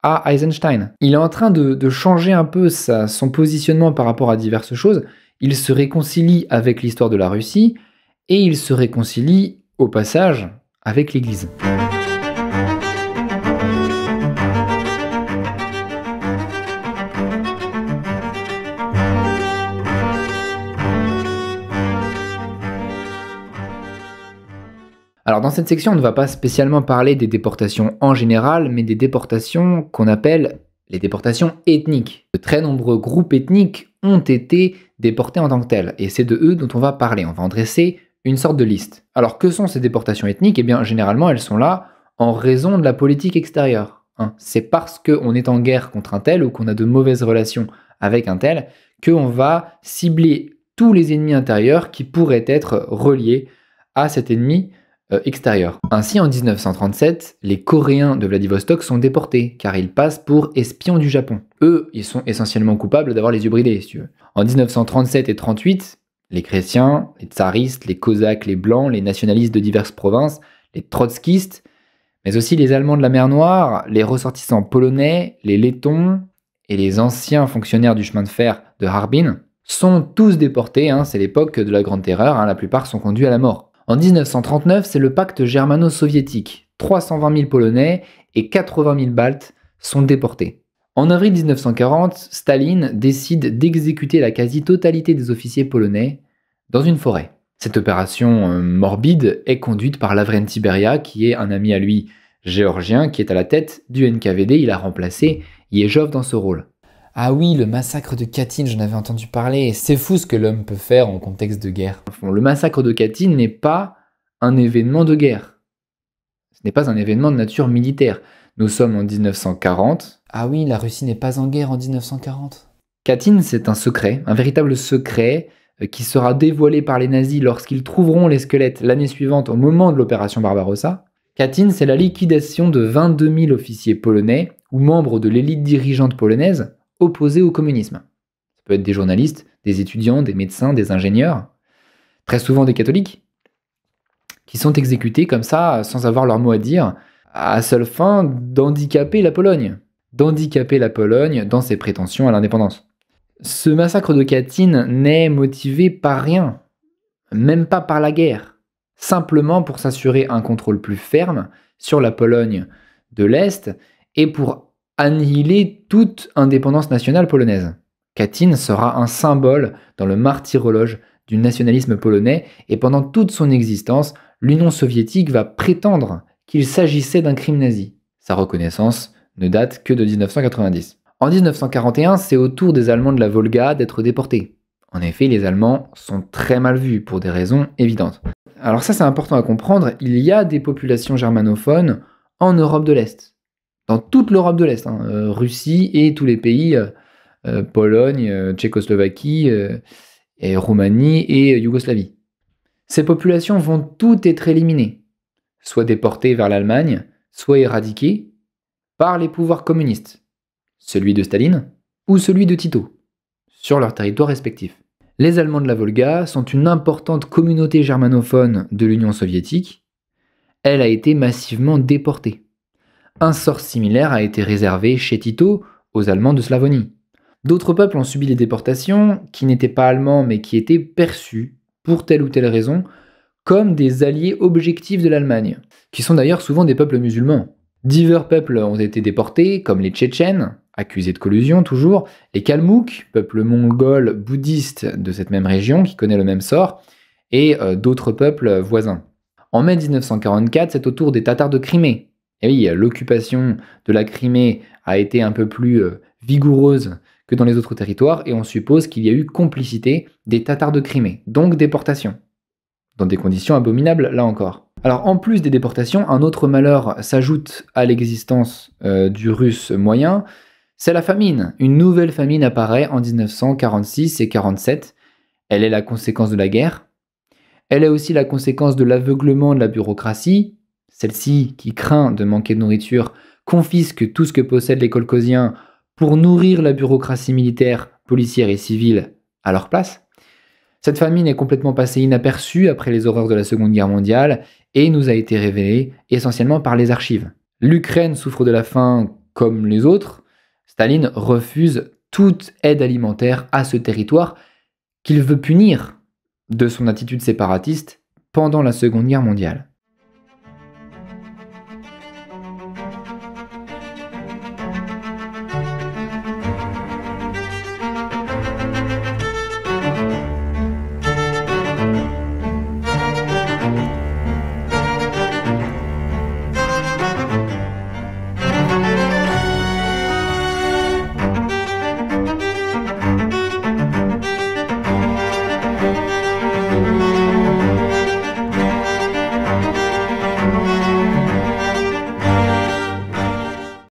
à Eisenstein. Il est en train de changer un peu son positionnement par rapport à diverses choses. Il se réconcilie avec l'histoire de la Russie et il se réconcilie au passage avec l'Église. Alors dans cette section, on ne va pas spécialement parler des déportations en général, mais des déportations qu'on appelle les déportations ethniques. De très nombreux groupes ethniques ont été déportés en tant que tels, et c'est de eux dont on va parler. On va en dresser une sorte de liste. Alors que sont ces déportations ethniques? Eh bien généralement elles sont là en raison de la politique extérieure. C'est parce qu'on est en guerre contre un tel ou qu'on a de mauvaises relations avec un tel qu'on va cibler tous les ennemis intérieurs qui pourraient être reliés à cet ennemi extérieur. Ainsi, en 1937, les Coréens de Vladivostok sont déportés, car ils passent pour espions du Japon. Eux, ils sont essentiellement coupables d'avoir les yeux bridés, si tu veux. En 1937 et 1938, les chrétiens, les tsaristes, les cosaques, les blancs, les nationalistes de diverses provinces, les trotskistes, mais aussi les Allemands de la mer Noire, les ressortissants polonais, les lettons et les anciens fonctionnaires du chemin de fer de Harbin, sont tous déportés, c'est l'époque de la Grande Terreur, la plupart sont conduits à la mort. En 1939, c'est le pacte germano-soviétique. 320 000 Polonais et 80 000 Baltes sont déportés. En avril 1940, Staline décide d'exécuter la quasi-totalité des officiers polonais dans une forêt. Cette opération morbide est conduite par Lavrenti Beria, qui est un ami à lui géorgien, qui est à la tête du NKVD. Il a remplacé Yezhov dans ce rôle. Ah oui, le massacre de Katyn, j'en avais entendu parler. C'est fou ce que l'homme peut faire en contexte de guerre. Le massacre de Katyn n'est pas un événement de guerre. Ce n'est pas un événement de nature militaire. Nous sommes en 1940. Ah oui, la Russie n'est pas en guerre en 1940. Katyn, c'est un secret, un véritable secret qui sera dévoilé par les nazis lorsqu'ils trouveront les squelettes l'année suivante au moment de l'opération Barbarossa. Katyn, c'est la liquidation de 22 000 officiers polonais ou membres de l'élite dirigeante polonaise opposés au communisme. Ça peut être des journalistes, des étudiants, des médecins, des ingénieurs, très souvent des catholiques, qui sont exécutés comme ça, sans avoir leur mot à dire, à seule fin d'handicaper la Pologne. D'handicaper la Pologne dans ses prétentions à l'indépendance. Ce massacre de Katyn n'est motivé par rien, même pas par la guerre, simplement pour s'assurer un contrôle plus ferme sur la Pologne de l'Est et pour annihiler toute indépendance nationale polonaise. Katyn sera un symbole dans le martyrologe du nationalisme polonais et pendant toute son existence, l'Union soviétique va prétendre qu'il s'agissait d'un crime nazi. Sa reconnaissance ne date que de 1990. En 1941, c'est au tour des Allemands de la Volga d'être déportés. En effet, les Allemands sont très mal vus pour des raisons évidentes. Alors ça, c'est important à comprendre, il y a des populations germanophones en Europe de l'Est. Dans toute l'Europe de l'Est, Russie et tous les pays, Pologne, Tchécoslovaquie, et Roumanie et Yougoslavie. Ces populations vont toutes être éliminées, soit déportées vers l'Allemagne, soit éradiquées par les pouvoirs communistes, celui de Staline ou celui de Tito, sur leurs territoires respectifs. Les Allemands de la Volga sont une importante communauté germanophone de l'Union soviétique. Elle a été massivement déportée. Un sort similaire a été réservé chez Tito aux Allemands de Slavonie. D'autres peuples ont subi les déportations qui n'étaient pas allemands mais qui étaient perçus, pour telle ou telle raison, comme des alliés objectifs de l'Allemagne, qui sont d'ailleurs souvent des peuples musulmans. Divers peuples ont été déportés, comme les Tchétchènes, accusés de collusion toujours, les Kalmouks, peuple mongol bouddhiste de cette même région qui connaît le même sort, et d'autres peuples voisins. En mai 1944, c'est au tour des Tatars de Crimée. Et oui, l'occupation de la Crimée a été un peu plus vigoureuse que dans les autres territoires, et on suppose qu'il y a eu complicité des Tatars de Crimée, donc déportation. Dans des conditions abominables, là encore. Alors, en plus des déportations, un autre malheur s'ajoute à l'existence du russe moyen, c'est la famine. Une nouvelle famine apparaît en 1946 et 47. Elle est la conséquence de la guerre. Elle est aussi la conséquence de l'aveuglement de la bureaucratie. Celle-ci, qui craint de manquer de nourriture, confisque tout ce que possèdent les kolkhosiens pour nourrir la bureaucratie militaire, policière et civile à leur place. Cette famine est complètement passée inaperçue après les horreurs de la Seconde Guerre mondiale et nous a été révélée essentiellement par les archives. L'Ukraine souffre de la faim comme les autres. Staline refuse toute aide alimentaire à ce territoire qu'il veut punir de son attitude séparatiste pendant la Seconde Guerre mondiale.